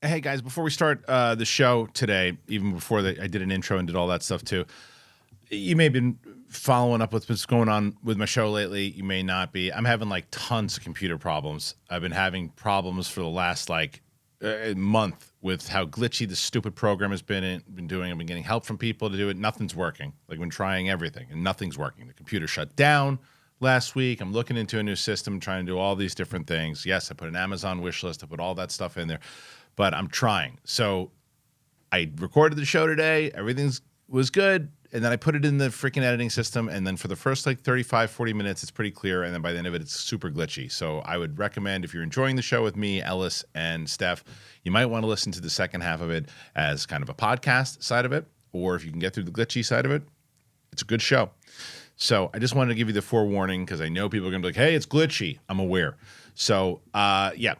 Hey guys, before we start the show today, even before I did an intro and did all that stuff too, you may have been following up with what's going on with my show lately. You may not be. I'm having like tons of computer problems. I've been having problems for the last month with how glitchy this stupid program has been doing. I've been getting help from people to do it. Nothing's working. Like, been trying everything and nothing's working. The computer shut down last week. I'm looking into a new system, trying to do all these different things. Yes, I put an Amazon wish list. I put all that stuff in there, but I'm trying. So I recorded the show today. Everything was good. And then I put it in the freaking editing system. And then for the first 35, 40 minutes, it's pretty clear. And then by the end of it, it's super glitchy. So I would recommend, if you're enjoying the show with me, Ellis, and Steph, you might want to listen to the second half of it as kind of a podcast side of it. Or if you can get through the glitchy side of it, it's a good show. So I just wanted to give you the forewarning because I know people are going to be like, hey, it's glitchy. I'm aware. So, yeah.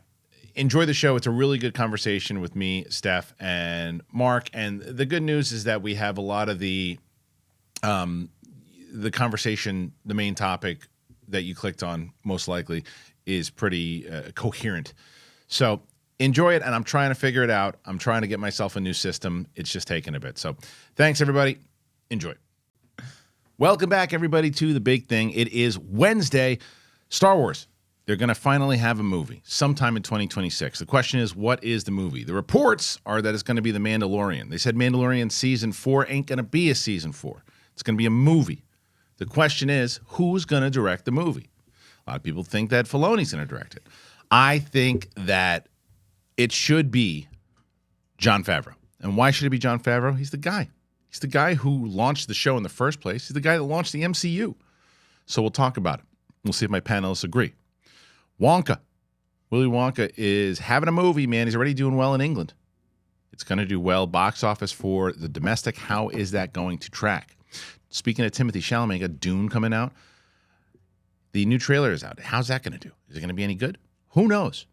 Enjoy the show. It's a really good conversation with me, Steph, and Mark. And the good news is that we have a lot of the conversation, the main topic that you clicked on, most likely, is pretty coherent. So enjoy it, and I'm trying to figure it out. I'm trying to get myself a new system. It's just taking a bit. So thanks, everybody. Enjoy. Welcome back, everybody, to The Big Thing. It is Wednesday. Star Wars. They're going to finally have a movie sometime in 2026. The question is, what is the movie? The reports are that it's going to be The Mandalorian. They said Mandalorian Season 4 ain't going to be a Season 4. It's going to be a movie. The question is, who's going to direct the movie? A lot of people think that Filoni's going to direct it. I think that it should be Jon Favreau. And why should it be Jon Favreau? He's the guy. He's the guy who launched the show in the first place. He's the guy that launched the MCU. So we'll talk about it. We'll see if my panelists agree. Wonka. Willy Wonka is having a movie, man. He's already doing well in England. It's going to do well box office for the domestic. How is that going to track? Speaking of Timothée Chalamet, got Dune coming out. The new trailer is out. How's that going to do? Is it going to be any good? Who knows?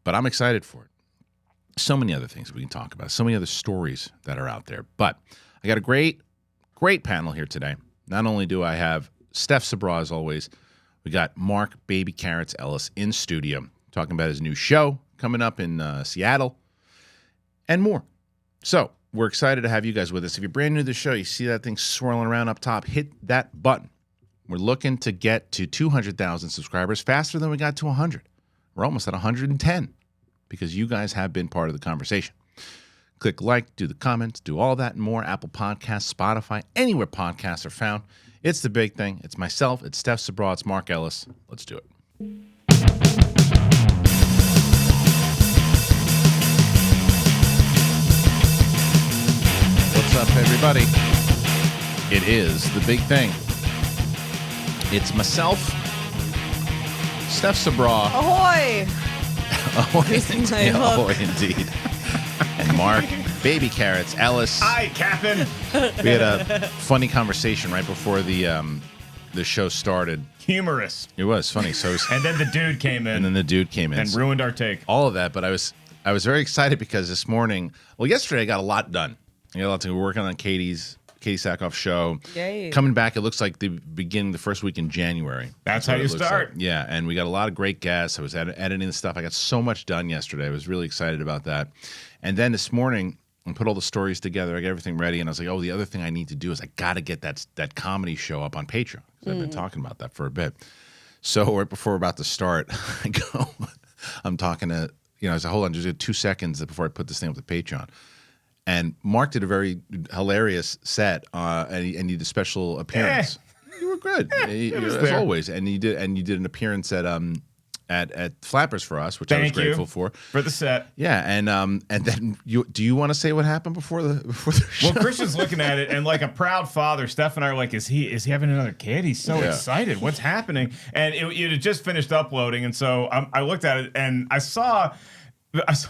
But I'm excited for it. So many other things we can talk about. So many other stories that are out there. But I got a great panel here today. Not only do I have Steph Sabra, as always, we got Mark Baby Carrots Ellis in studio talking about his new show coming up in Seattle and more. So we're excited to have you guys with us. If you're brand new to the show, you see that thing swirling around up top, hit that button. We're looking to get to 200,000 subscribers faster than we got to 100. We're almost at 110 because you guys have been part of the conversation. Click like, do the comments, do all that and more. Apple Podcasts, Spotify, anywhere podcasts are found. It's The Big Thing. It's myself. It's Steph Sabra. It's Mark Ellis. Let's do it. What's up, everybody? It is The Big Thing. It's myself, Steph Sabra. Ahoy! Ahoy, ahoy indeed. And Mark Baby Carrots Ellis. Hi, Captain. We had a funny conversation right before the show started. Humorous. It was funny. And then the dude came in. And ruined our take. All of that, but I was very excited because this morning, yesterday I got a lot done. I got a lot to do. We're working on Katie Sackhoff's show. Yay. Coming back, it looks like the first week in January. That's how you start. Like. Yeah, and we got a lot of great guests. I was editing the stuff. I got so much done yesterday. I was really excited about that. And then this morning, I put all the stories together. I got everything ready, and I was like, the other thing I need to do is I got to get that comedy show up on Patreon. I've been talking about that for a bit. So right before we're about to start, I'm talking to, I said, hold on, just 2 seconds before I put this thing up to Patreon. And Mark did a very hilarious set, and he did a special appearance. You were good, as always. And you did an appearance at Flappers for us, which I was grateful for the set. Yeah, and then do you want to say what happened before the show? Well, Kristian's looking at it, and like a proud father, Steph and I are like, is he having another kid? He's so excited. What's happening? And it had just finished uploading, and so I looked at it, and I saw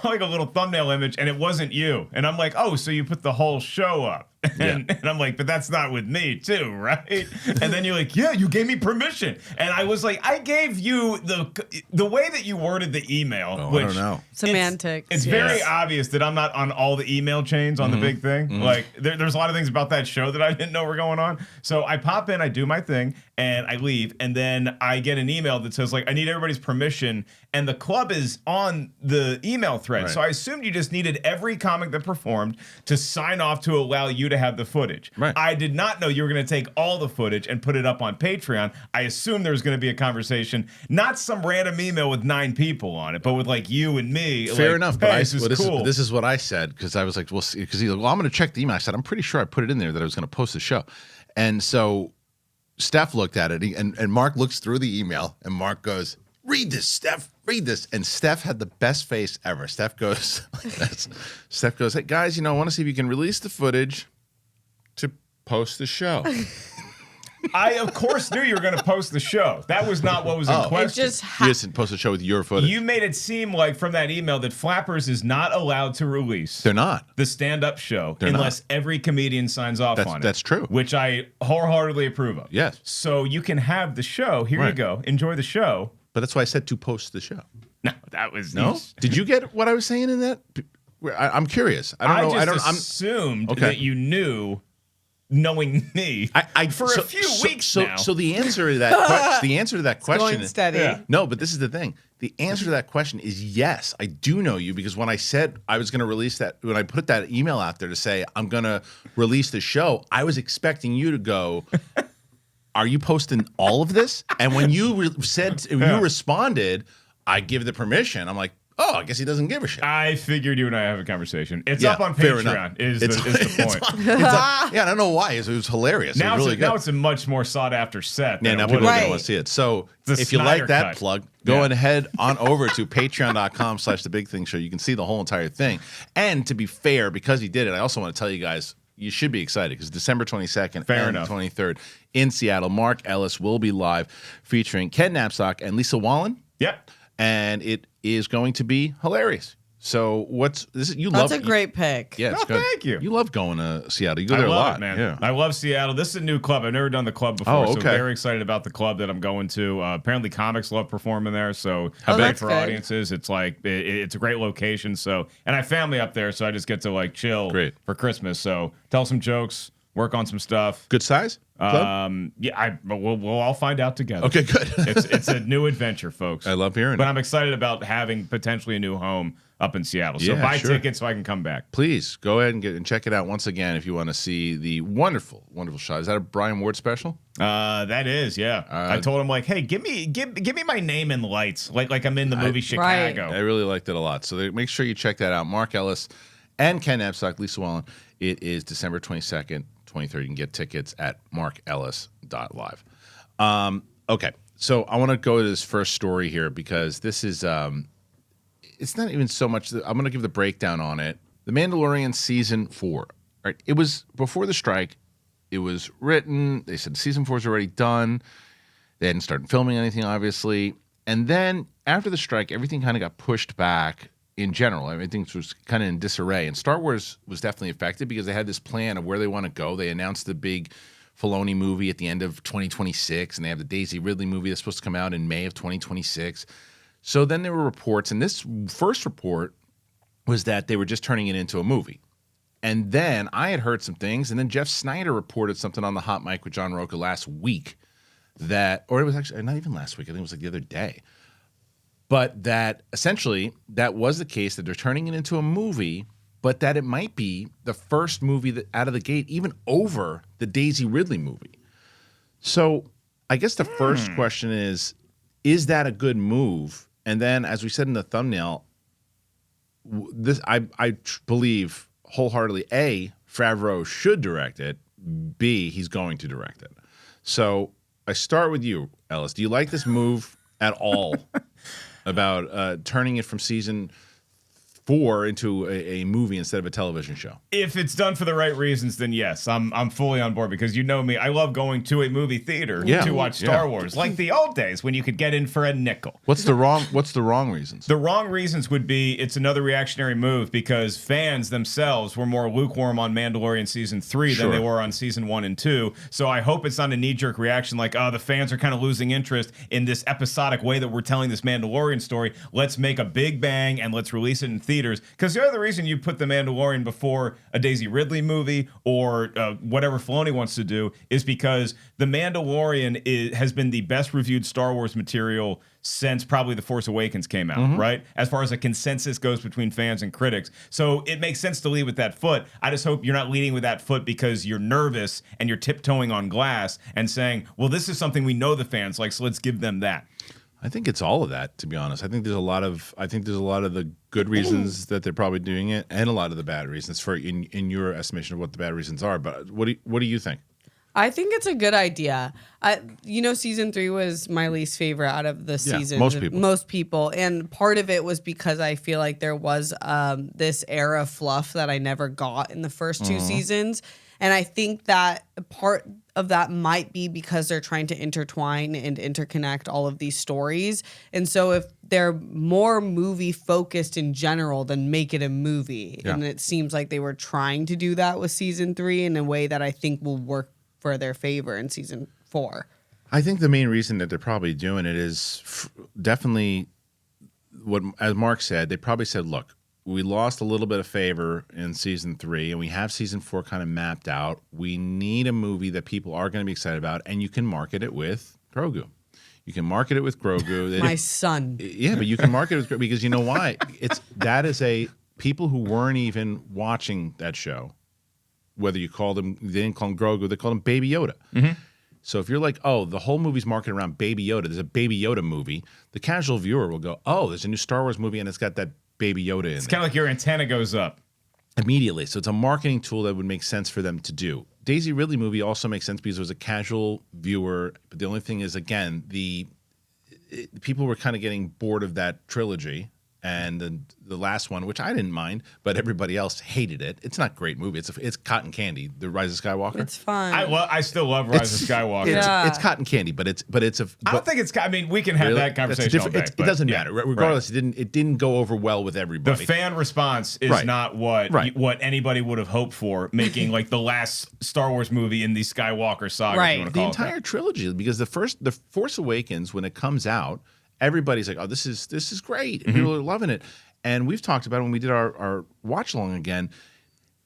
like a little thumbnail image, and it wasn't you. And I'm like, oh, so you put the whole show up. And I'm like, but that's not with me too, right? And then you're like, yeah, you gave me permission. And I was like, I gave you the way that you worded the email. Oh, which I don't know. Semantics. It's very obvious that I'm not on all the email chains on the big thing. Like there's a lot of things about that show that I didn't know were going on. So I pop in, I do my thing, and I leave. And then I get an email that says, like, I need everybody's permission. And the club is on the email thread. Right. So I assumed you just needed every comic that performed to sign off to allow you to have the footage. Right. I did not know you were going to take all the footage and put it up on Patreon. I assumed there was going to be a conversation, not some random email with 9 people on it, but with like you and me. Fair like, enough, hey, but this is cool. this is what I said, because I was like, well, because he's like, well, I'm going to check the email. I said, I'm pretty sure I put it in there that I was going to post the show. And so Steph looked at it, and Mark looks through the email, and Mark goes, read this, Steph, read this. And Steph had the best face ever. Steph goes, hey, guys, I want to see if you can release the footage to post the show. I, of course, knew you were going to post the show. That was not what was in question. It just You just post the show with your footage. You made it seem like from that email that Flappers is not allowed to release They're not. the stand-up show They're unless every comedian signs off on it. That's true. Which I wholeheartedly approve of. Yes. So you can have the show. Here you Right. go. Enjoy the show. But that's why I said to post the show. No, that was No? Did you get what I was saying in that? I'm curious. I don't know. I just assumed that you knew, knowing me, for a few weeks now. So the answer to that question, going steady. Yeah. No, but this is the thing. The answer to that question is yes. I do know you, because when I said I was going to release that, when I put that email out there to say I'm going to release the show, I was expecting you to go, are you posting all of this? And when you you responded, I give the permission. I'm like, oh, I guess he doesn't give a shit. I figured you and I have a conversation. It's Yeah, up on fair Patreon. enough. Is the point? Yeah, I don't know why. It was hilarious. Now, it was really good. now it's a much more sought after set. Yeah, than now it people are was. going to Right. want to see it. So It's a if you Snyder like that cut. plug, go Yeah. ahead on over to patreon.com/thebigthingshow. You can see the whole entire thing. And to be fair, because he did it, I also want to tell you guys, you should be excited, because December 22nd Fair and enough. 23rd in Seattle, Mark Ellis will be live featuring Ken Knapsack and Lisa Wallen. Yep. And it is going to be hilarious. So That's a great pick. Yeah, it's Oh, good. thank you. You love going to Seattle. You go I there a love lot, it, man. Yeah. I love Seattle. This is a new club. I've never done the club before, Oh, so okay. very excited about the club that I'm going to. Apparently, comics love performing there, so Oh, great that's for good. audiences. It's like it's a great location. So, and I have family up there, so I just get to like chill Great. for Christmas. So, tell some jokes, work on some stuff. Good size? Club? We'll all find out together. Okay, good. It's a new adventure, folks. I love hearing But it. I'm excited about having potentially a new home up in Seattle. So Yeah, buy sure. tickets so I can come back. Please go ahead and check it out once again if you want to see the wonderful, wonderful shot. Is that a Brian Ward special? That is, yeah. I told him like, hey, give me my name in lights, like I'm in the movie Chicago. I really liked it a lot. So make sure you check that out. Mark Ellis and Ken Knapsack, Lisa Wallen. It is December 22nd, 23rd. You can get tickets at markellis.live. Okay, so I want to go to this first story here, because this is it's not even so much I'm going to give the breakdown on it. The Mandalorian season 4. Right? It was before the strike. It was written. They said season 4 is already done. They hadn't started filming anything, obviously. And then after the strike, everything kind of got pushed back in general. Everything was kind of in disarray. And Star Wars was definitely affected, because they had this plan of where they want to go. They announced the big Filoni movie at the end of 2026, and they have the Daisy Ridley movie that's supposed to come out in May of 2026. So then there were reports, and this first report was that they were just turning it into a movie. And then I had heard some things, and then Jeff Snyder reported something on the Hot Mic with John Roca last week or it was actually not even last week, I think it was like the other day, but that essentially that was the case, that they're turning it into a movie, but that it might be the first movie that out of the gate, even over the Daisy Ridley movie. So I guess the first question is that a good move? And then, as we said in the thumbnail, I believe wholeheartedly, A, Favreau should direct it, B, he's going to direct it. So I start with you, Ellis. Do you like this move at all about turning it from season 4 into a movie instead of a television show. If it's done for the right reasons, then yes, I'm fully on board, because you know me, I love going to a movie theater to watch Star Wars, like the old days when you could get in for a nickel. What's the wrong reasons? The wrong reasons would be it's another reactionary move, because fans themselves were more lukewarm on Mandalorian season 3 than they were on season 1 and 2. So I hope it's not a knee-jerk reaction like, oh, the fans are kind of losing interest in this episodic way that we're telling this Mandalorian story. Let's make a big bang and let's release it in theaters. Because the other reason you put the Mandalorian before a Daisy Ridley movie or whatever Filoni wants to do is because the Mandalorian has been the best reviewed Star Wars material since probably The Force Awakens came out, right? As far as a consensus goes between fans and critics. So it makes sense to lead with that foot. I just hope you're not leading with that foot because you're nervous and you're tiptoeing on glass and saying, well, this is something we know the fans like, so let's give them that. I think it's all of that, to be honest. I think there's a lot of the good reasons that they're probably doing it, and a lot of the bad reasons for in your estimation of what the bad reasons are. But what do you think? I think it's a good idea. Season 3 was my least favorite out of the seasons. Most people. And part of it was because I feel like there was this era of fluff that I never got in the first 2 seasons. And I think that part of that might be because they're trying to intertwine and interconnect all of these stories. And so if they're more movie focused in general, then make it a movie. Yeah. And it seems like they were trying to do that with season 3 in a way that I think will work for their favor in season 4. I think the main reason that they're probably doing it is definitely what, as Mark said, they probably said, look, we lost a little bit of favor in season 3, and we have season 4 kind of mapped out. We need a movie that people are going to be excited about, and you can market it with Grogu. You can market it with Grogu. My son. Yeah, but you can market it with Grogu because you know why? People who weren't even watching that show, whether you called him, they didn't call him Grogu, they called him Baby Yoda. So if you're like, oh, the whole movie's marketed around Baby Yoda, there's a Baby Yoda movie, the casual viewer will go, oh, there's a new Star Wars movie and it's got that Baby Yoda in it. It's kind of like your antenna goes up. Immediately. So it's a marketing tool that would make sense for them to do. Daisy Ridley movie also makes sense because it was a casual viewer. But the only thing is, again, people were kind of getting bored of that trilogy. And the last one, which I didn't mind, but everybody else hated it. It's not a great movie. It's cotton candy. The Rise of Skywalker. It's fun. I still love Rise of Skywalker. It's cotton candy, but it's a. I don't think it's. I mean, we can have that conversation all day. It doesn't matter. Regardless, it didn't go over well with everybody. The fan response is not what anybody would have hoped for, making like the last Star Wars movie in the Skywalker saga. Right. The entire trilogy, because the Force Awakens, when it comes out, everybody's like, oh, this is great. And people are loving it. And we've talked about it when we did our watch along again.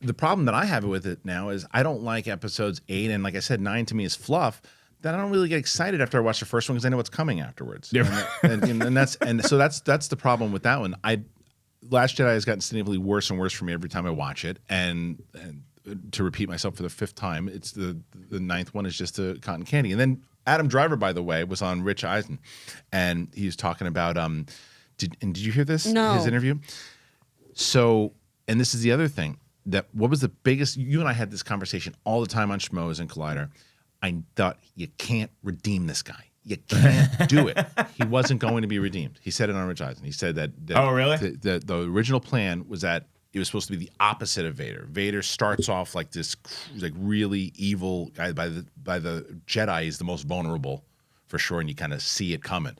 The problem that I have with it now is I don't like episodes 8, and like I said, 9 to me is fluff. That I don't really get excited after I watch the first one because I know what's coming afterwards. Yeah. And that's the problem with that one. Last Jedi has gotten significantly worse and worse for me every time I watch it. And to repeat myself for the 5th time, it's the 9th one is just a cotton candy. And then Adam Driver, by the way, was on Rich Eisen, and he was talking about did you hear this? No. His interview. So, and this is the other thing, that what was the biggest, you and I had this conversation all the time on Schmoes and Collider. I thought, you can't redeem this guy. You can't do it. He wasn't going to be redeemed. He said it on Rich Eisen. He said that oh, really? The original plan was that it was supposed to be the opposite of Vader. Vader starts off like this really evil guy. By the Jedi, is the most vulnerable for sure, and you kind of see it coming.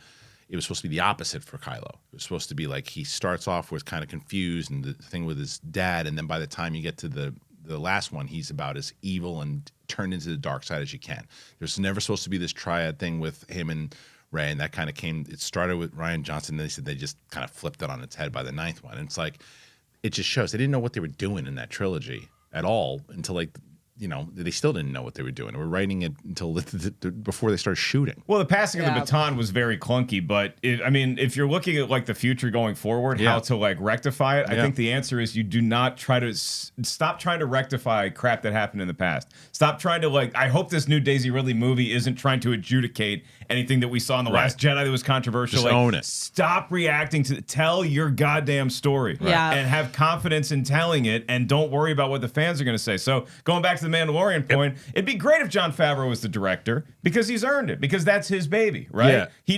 It was supposed to be the opposite for Kylo. It was supposed to be like he starts off with kind of confused and the thing with his dad, and then by the time you get to the last one, he's about as evil and turned into the dark side as you can. There's never supposed to be this triad thing with him and Rey, and that kind of came. It started with Rian Johnson, and they said they just kind of flipped it on its head by the 9th one. And it's like, it just shows they didn't know what they were doing in that trilogy at all until they still didn't know what they were doing. They were writing it until before they started shooting. Well, the passing of the baton was very clunky, but if you're looking at like the future going forward, how to like rectify it, I think the answer is you do not stop trying to rectify crap that happened in the past. Stop trying to I hope this new Daisy Ridley movie isn't trying to adjudicate anything that we saw in The Last Jedi that was controversial. Just own it. Stop reacting to tell your goddamn story. Yeah. And have confidence in telling it, and don't worry about what the fans are going to say. So going back to the Mandalorian point, it'd be great if Jon Favreau was the director, because he's earned it, because that's his baby, right? Yeah.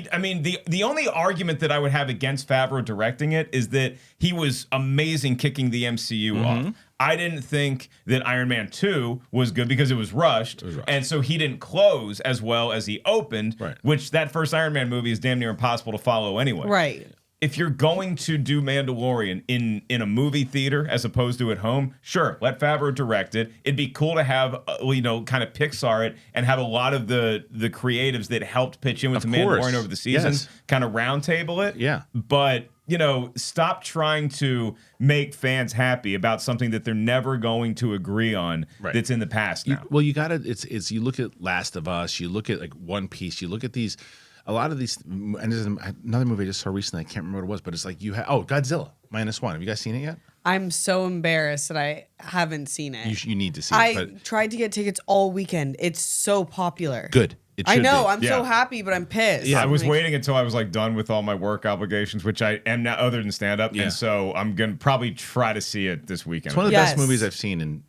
The only argument that I would have against Favreau directing it is that he was amazing kicking the MCU off. I didn't think that Iron Man 2 was good because it was rushed. And so he didn't close as well as he opened, which that first Iron Man movie is damn near impossible to follow anyway. Right. If you're going to do Mandalorian in a movie theater as opposed to at home, sure, let Favreau direct it. It'd be cool to have, kind of Pixar it and have a lot of the creatives that helped pitch in with the Mandalorian over the seasons kind of roundtable it. Yeah. But, stop trying to make fans happy about something that they're never going to agree on that's in the past now. You got to, you look at Last of Us, you look at like One Piece, you look at these, a lot of these, and there's another movie I just saw recently, I can't remember what it was, but it's like Godzilla -1. Have you guys seen it yet? I'm so embarrassed that I haven't seen it. You need to see it. I tried to get tickets all weekend. It's so popular. Good. I know. I'm so happy, but I'm pissed. Yeah, I was waiting until I was done with all my work obligations, which I am now, other than stand up. And so I'm gonna probably try to see it this weekend. It's one of the best movies I've seen in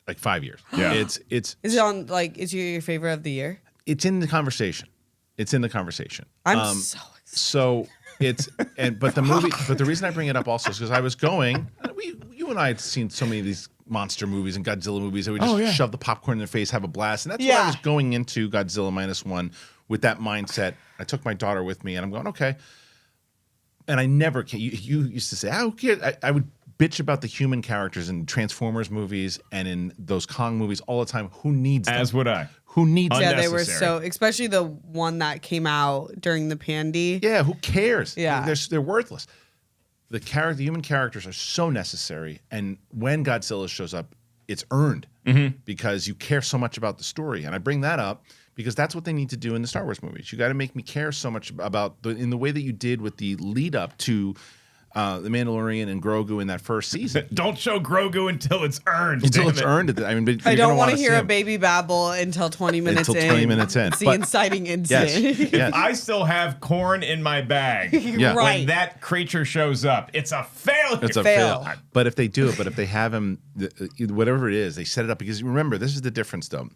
like 5 years. Yeah, it's. Is it on is it your favorite of the year? It's in the conversation. I'm so excited. So it's but the reason I bring it up also is because I was going. You and I had seen so many of these monster movies and Godzilla movies that we just shove the popcorn in their face, have a blast, and that's what I was going into Godzilla -1 with that mindset. I took my daughter with me, and I'm going okay. And I never can. You used to say, "I don't care." I would bitch about the human characters in Transformers movies and in those Kong movies all the time. Who needs them? As would I. Who needs Yeah, they were so, especially the one that came out during the pandy. Yeah, who cares? Yeah. They're worthless. The human characters are so necessary, and when Godzilla shows up, it's earned because you care so much about the story. And I bring that up because that's what they need to do in the Star Wars movies. You got to make me care so much about in the way that you did with the lead up to the Mandalorian and Grogu in that first season. Don't show Grogu until it's earned. Until it's earned. I mean, I don't want to hear a baby babble until 20 minutes in. Until 20 minutes in. It's the inciting incident. Yes. I still have corn in my bag. Right. When that creature shows up, it's a failure. It's a fail. But if they do it, but if they have him, whatever it is, they set it up. Because remember, this is the difference, though.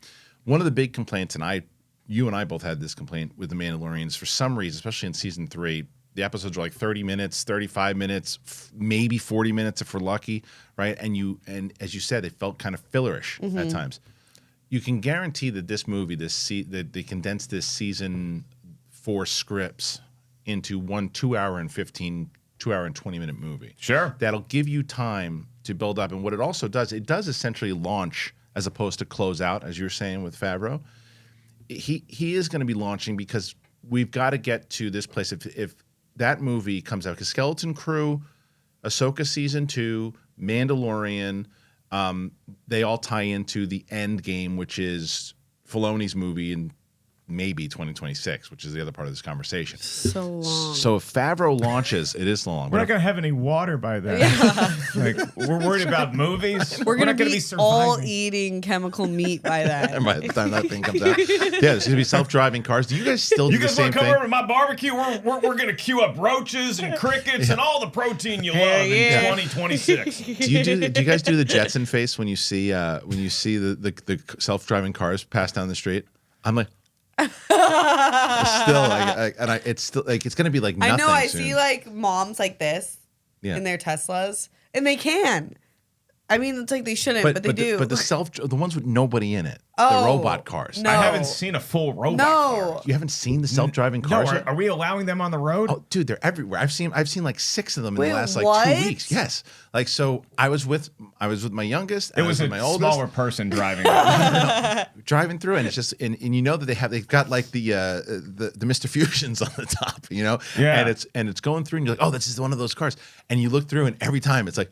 One of the big complaints, and you and I both had this complaint with The Mandalorians, for some reason, especially in season 3, the episodes were like 30 minutes, 35 minutes, maybe 40 minutes if we're lucky, right? And as you said, it felt kind of fillerish at times. You can guarantee that this movie, that they condensed this season 4 scripts into one 2 hour and 20 minute movie. Sure. That'll give you time to build up. And what it also does, it does essentially launch as opposed to close out, as you're saying with Favreau. He is going to be launching because we've got to get to this place. If that movie comes out, because Skeleton Crew, Ahsoka season 2, Mandalorian, they all tie into the end game, which is Filoni's movie in maybe 2026, which is the other part of this conversation. So long. So if Favreau launches, it is long. We're not going to have any water by then. We're worried about movies. We're going to be all surviving. eating chemical meat by then. By the time that thing comes out. Yeah, there's going to be self-driving cars. Do you guys still do the same thing? You guys want to come over to my barbecue? We're going to queue up roaches and crickets and all the protein you love in 2026. Do you guys do the Jetson face when you see the self-driving cars pass down the street? I'm like, it's still like it's gonna be like nothing. I know. I soon. see like moms like this in their Teslas, and they can. I mean, it's like they shouldn't, but they do. But the ones with nobody in it, the robot cars. No. I haven't seen a full robot car. You haven't seen the self-driving cars yet? Are we allowing them on the road? Oh, dude, they're everywhere. I've seen like 6 of them in the last what? 2 weeks. Yes, like so. I was with my youngest. It was with a my oldest. smaller person driving. Driving through, and it's just and you know that they've got like the Mr. Fusions on the top, you know. Yeah. And it's going through, and you're like, oh, this is one of those cars, and you look through, and every time it's like.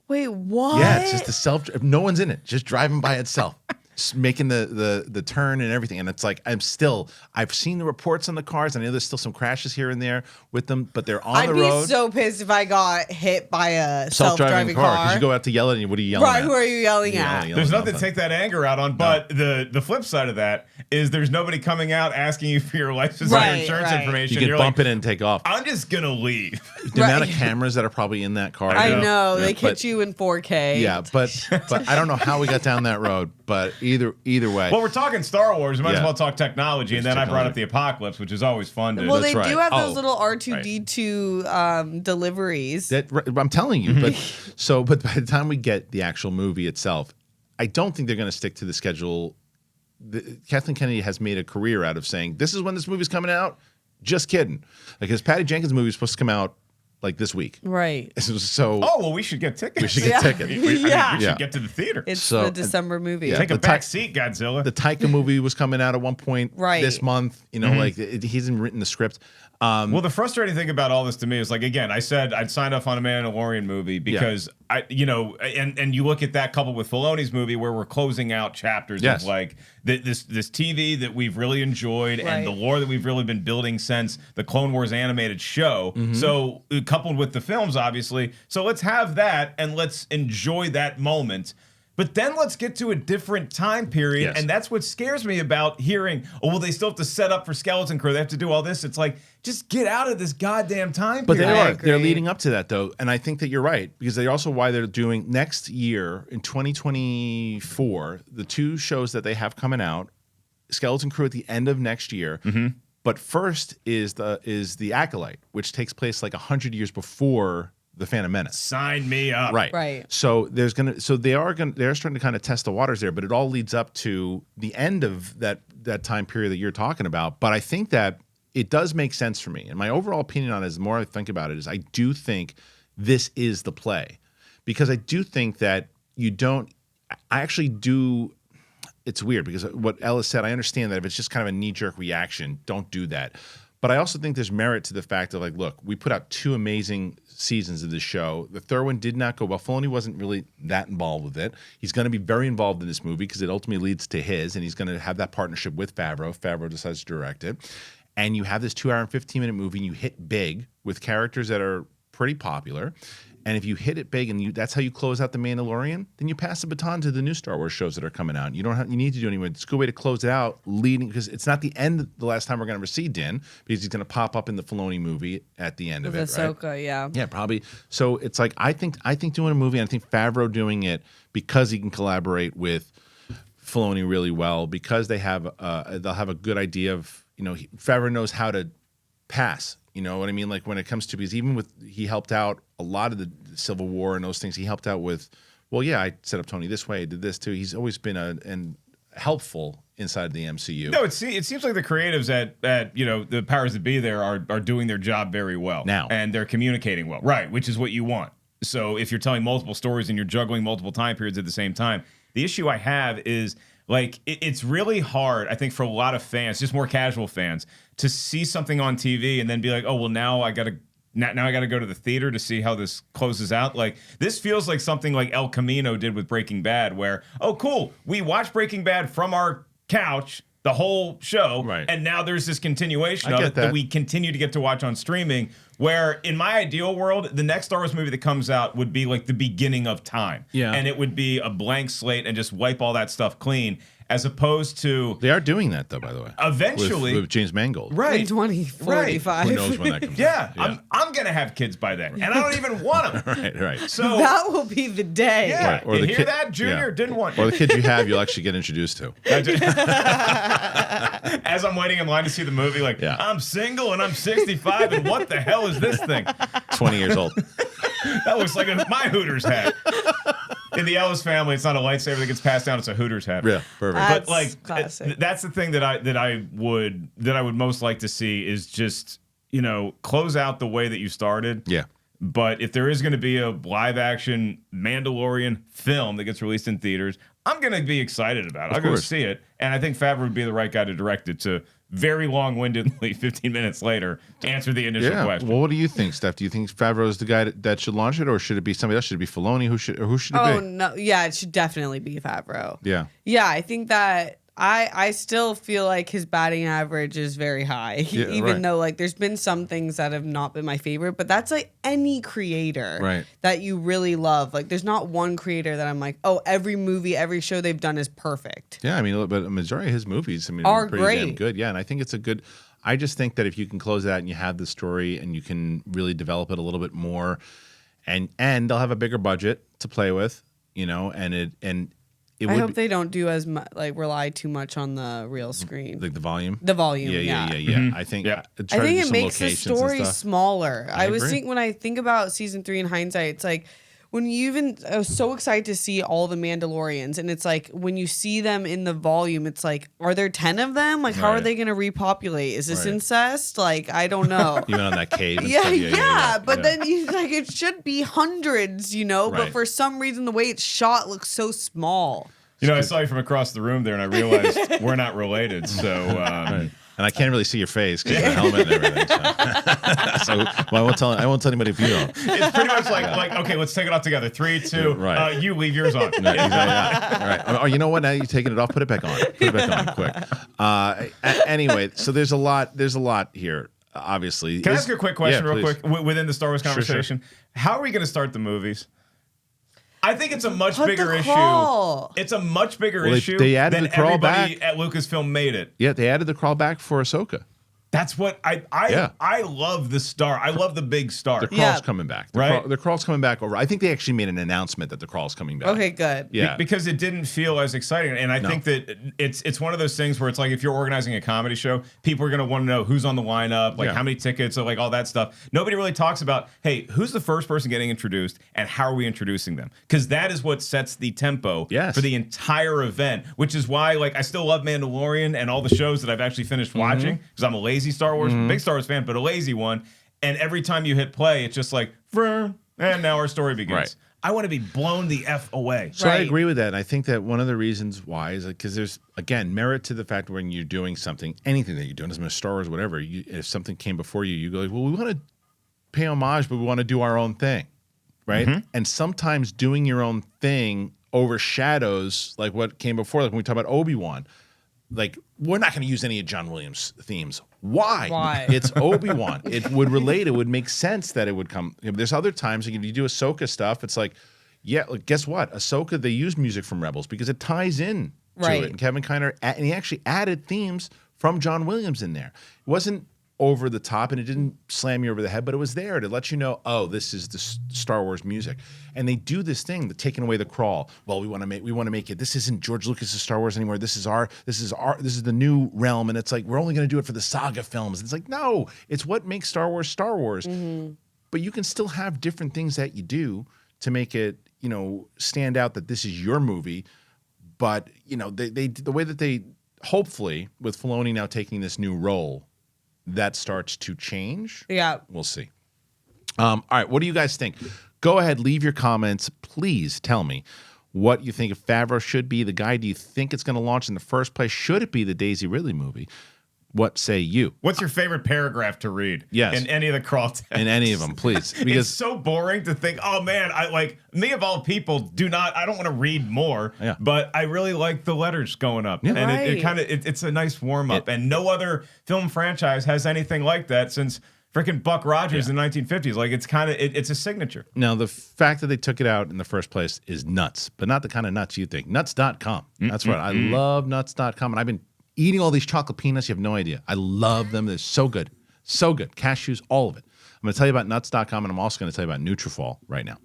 Wait, what? Yeah, it's just the no one's in it, just driving by itself. making the turn and everything. And it's like I've seen the reports on the cars. I know there's still some crashes here and there with them, but they're on the road. I'd be so pissed if I got hit by a self-driving car. Because you go out to yell at you. What are you yelling at? Right, who are you yelling at? There's nothing to take that anger out on, but the flip side of that is there's nobody coming out asking you for your license or your insurance information. You can bump it and take off. I'm just going to leave. The amount of cameras that are probably in that car. I know. They catch you in 4K. Yeah, but I don't know how we got down that road, but either way. Well, we're talking Star Wars. We might as well talk technology. And then I brought up the apocalypse, which is always fun. Well, they do have those little R2-D2 deliveries. I'm telling you. But by the time we get the actual movie itself, I don't think they're going to stick to the schedule. Kathleen Kennedy has made a career out of saying, this is when this movie's coming out. Just kidding. Like his Patty Jenkins movie is supposed to come out like this week. Right. So we should get tickets. We should get tickets. We should get to the theater. It's the December movie. Take a back seat, Godzilla. The Taika movie was coming out at one point this month. You know, like he hasn't written the script. Well, the frustrating thing about all this to me is, like, again, I said I'd signed off on a Mandalorian movie because and you look at that coupled with Filoni's movie where we're closing out chapters of like this TV that we've really enjoyed and the lore that we've really been building since the Clone Wars animated show. So coupled with the films, obviously. So let's have that and let's enjoy that moment. But then let's get to a different time period, and that's what scares me about hearing, they still have to set up for Skeleton Crew. They have to do all this. It's like, just get out of this goddamn time period. But they're leading up to that, though, and I think that you're right, because they're also why they're doing next year, in 2024, the two shows that they have coming out, Skeleton Crew at the end of next year, but first is the Acolyte, which takes place like 100 years before the Phantom Menace. Sign me up. Right. So they're starting to kind of test the waters there, but it all leads up to the end of that time period that you're talking about. But I think that it does make sense for me. And my overall opinion on it, the more I think about it, is I do think this is the play. Because I do think that I actually do. It's weird because what Ellis said, I understand that if it's just kind of a knee-jerk reaction, don't do that. But I also think there's merit to the fact of, like, look, we put out 2 amazing seasons of this show. The third one did not go well. Filoni wasn't really that involved with it. He's going to be very involved in this movie because it ultimately leads to his, and he's going to have that partnership with Favreau. Favreau decides to direct it. And you have this 2-hour and 15-minute movie, and you hit big with characters that are pretty popular. And if you hit it big and that's how you close out The Mandalorian, then you pass the baton to the new Star Wars shows that are coming out. You need to do anything. It's a good way to close it out, because it's not the end the last time we're going to ever see Din, because he's going to pop up in the Filoni movie at the end of it. Ahsoka, right? yeah. Yeah, probably. So it's like I think doing a movie, and I think Favreau doing it because he can collaborate with Filoni really well, because they'll have a good idea of, Favreau knows how to pass. You know what I mean? Like when it comes to, because even he helped out a lot of the Civil War and those things. He helped out with, I set up Tony this way, I did this too. He's always been helpful inside the MCU. No, it seems like the creatives at the powers that be there are doing their job very well now, and they're communicating well, right? Which is what you want. So if you're telling multiple stories and you're juggling multiple time periods at the same time, the issue I have is, like, it's really hard, I think, for a lot of fans, just more casual fans, to see something on TV and then be like, now I got to go to the theater to see how this closes out. Like, this feels like something like El Camino did with Breaking Bad, where, cool, we watched Breaking Bad from our couch the whole show, right, and now there's this continuation of it that we continue to get to watch on streaming, where in my ideal world, the next Star Wars movie that comes out would be like the beginning of time. Yeah. And it would be a blank slate and just wipe all that stuff clean, as opposed to... They are doing that, though, by the way. Eventually. With James Mangold. Right. In 2045. Who knows when that comes out. I'm going to have kids by then, and I don't even want them. Right. So that will be the day. Yeah. Right. Or you hear that, Junior? Didn't want you. Or the kids you have, you'll actually get introduced to. As I'm waiting in line to see the movie, I'm single and I'm 65, and what the hell is this thing? 20 years old. That looks like my Hooters hat. In the Ellis family, it's not a lightsaber that gets passed down; it's a Hooters hat. Yeah, perfect. That's classic. That's the thing that I would most like to see is just close out the way that you started. Yeah. But if there is going to be a live action Mandalorian film that gets released in theaters, I'm going to be excited about it. I'll go see it, and I think Favreau would be the right guy to direct it to very long-windedly 15 minutes later to answer the initial question. Well, what do you think, Steph? Do you think Favreau is the guy that should launch it, or should it be somebody else? Should it be Filoni? Who should it be? Oh no, yeah, it should definitely be Favreau. Yeah, I think that I still feel like his batting average is very high, even though like there's been some things that have not been my favorite. But that's like any creator that you really love. Like there's not one creator that I'm like, oh, every movie, every show they've done is perfect. Yeah, I mean, but a majority of his movies, are pretty great. Damn good. Yeah, and I think it's a good. I just think that if you can close that and you have the story and you can really develop it a little bit more, and they'll have a bigger budget to play with, I hope they don't do as much, like rely too much on the real screen, like the volume. The volume, yeah. Mm-hmm. I think it makes the story smaller. I was thinking when I think about season 3 in hindsight, it's like when you I was so excited to see all the Mandalorians, and it's like when you see them in the volume, it's like, are there 10 of them? Like, how are they going to repopulate? Is this incest? Like, I don't know. Even on that cave. And But then it should be hundreds, But for some reason, the way it's shot looks so small. I saw you from across the room there, and I realized we're not related. So. And I can't really see your face because the helmet and everything. So I won't tell anybody if you don't. It's pretty much like okay, let's take it off together. 3, 2, you leave yours on. All right. Oh, you know what? Now you're taking it off. Put it back on. Put it back on quick. Anyway, so there's a lot here. Obviously. Can I ask you a quick question, real quick, within the Star Wars conversation? Sure. How are we going to start the movies? I think it's a much bigger issue. It's a much bigger issue they added than the crawl everybody back. at Lucasfilm made it. Yeah, they added the crawl back for Ahsoka. That's what I love the star. I love the big star. The crawl's coming back. The crawl's coming back over. I think they actually made an announcement that the crawl's coming back. Okay, good. Yeah. Because it didn't feel as exciting. And I think that it's one of those things where it's like if you're organizing a comedy show, people are going to want to know who's on the lineup, like how many tickets, or like all that stuff. Nobody really talks about, hey, who's the first person getting introduced and how are we introducing them? Because that is what sets the tempo for the entire event, which is why like I still love Mandalorian and all the shows that I've actually finished watching because I'm a lazy Star Wars big Star Wars fan, but a lazy one. And every time you hit play, it's just like, and now our story begins. Right. I want to be blown the F away. So I agree with that. And I think that one of the reasons why is because there's, again, merit to the fact when you're doing something, anything that you're doing, doesn't matter Star Wars, whatever, if something came before you, you go like, well, we want to pay homage, but we want to do our own thing. Right. And sometimes doing your own thing overshadows like what came before. Like when we talk about Obi-Wan, like we're not going to use any of John Williams' themes. Why? It's Obi-Wan. It would relate. It would make sense that it would come. There's other times like if you do Ahsoka stuff, it's like, guess what? Ahsoka, they use music from Rebels because it ties in to it. And Kevin Kiner, and he actually added themes from John Williams in there. It wasn't over the top and it didn't slam you over the head, but it was there to let you know, oh, this is the Star Wars music. And they do this thing, taking away the crawl. Well, we want to make it. This isn't George Lucas's Star Wars anymore. This is the new realm. And it's like we're only going to do it for the saga films. It's like no, it's what makes Star Wars Star Wars. But you can still have different things that you do to make it, stand out that this is your movie. But the way that they hopefully with Filoni now taking this new role, that starts to change. Yeah. We'll see. All right. What do you guys think? Go ahead. Leave your comments. Please tell me what you think if Favreau should be the guy. Do you think it's going to launch in the first place? Should it be the Daisy Ridley movie? What say you? What's your favorite paragraph to read? Yes. In any of the crawl text? In any of them, please. Because it's so boring to think, oh man, I like me of all people I don't want to read more, but I really like the letters going up. Yeah. And it kind of, it's a nice warm up. And no other film franchise has anything like that since freaking Buck Rogers in the 1950s. Like it's a signature. Now, the fact that they took it out in the first place is nuts, but not the kind of nuts you think. Nuts.com. That's right. I love nuts.com. And I've been eating all these chocolate peanuts, you have no idea. I love them. They're so good. So good. Cashews, all of it. I'm going to tell you about nuts.com, and I'm also going to tell you about Nutrafol right now.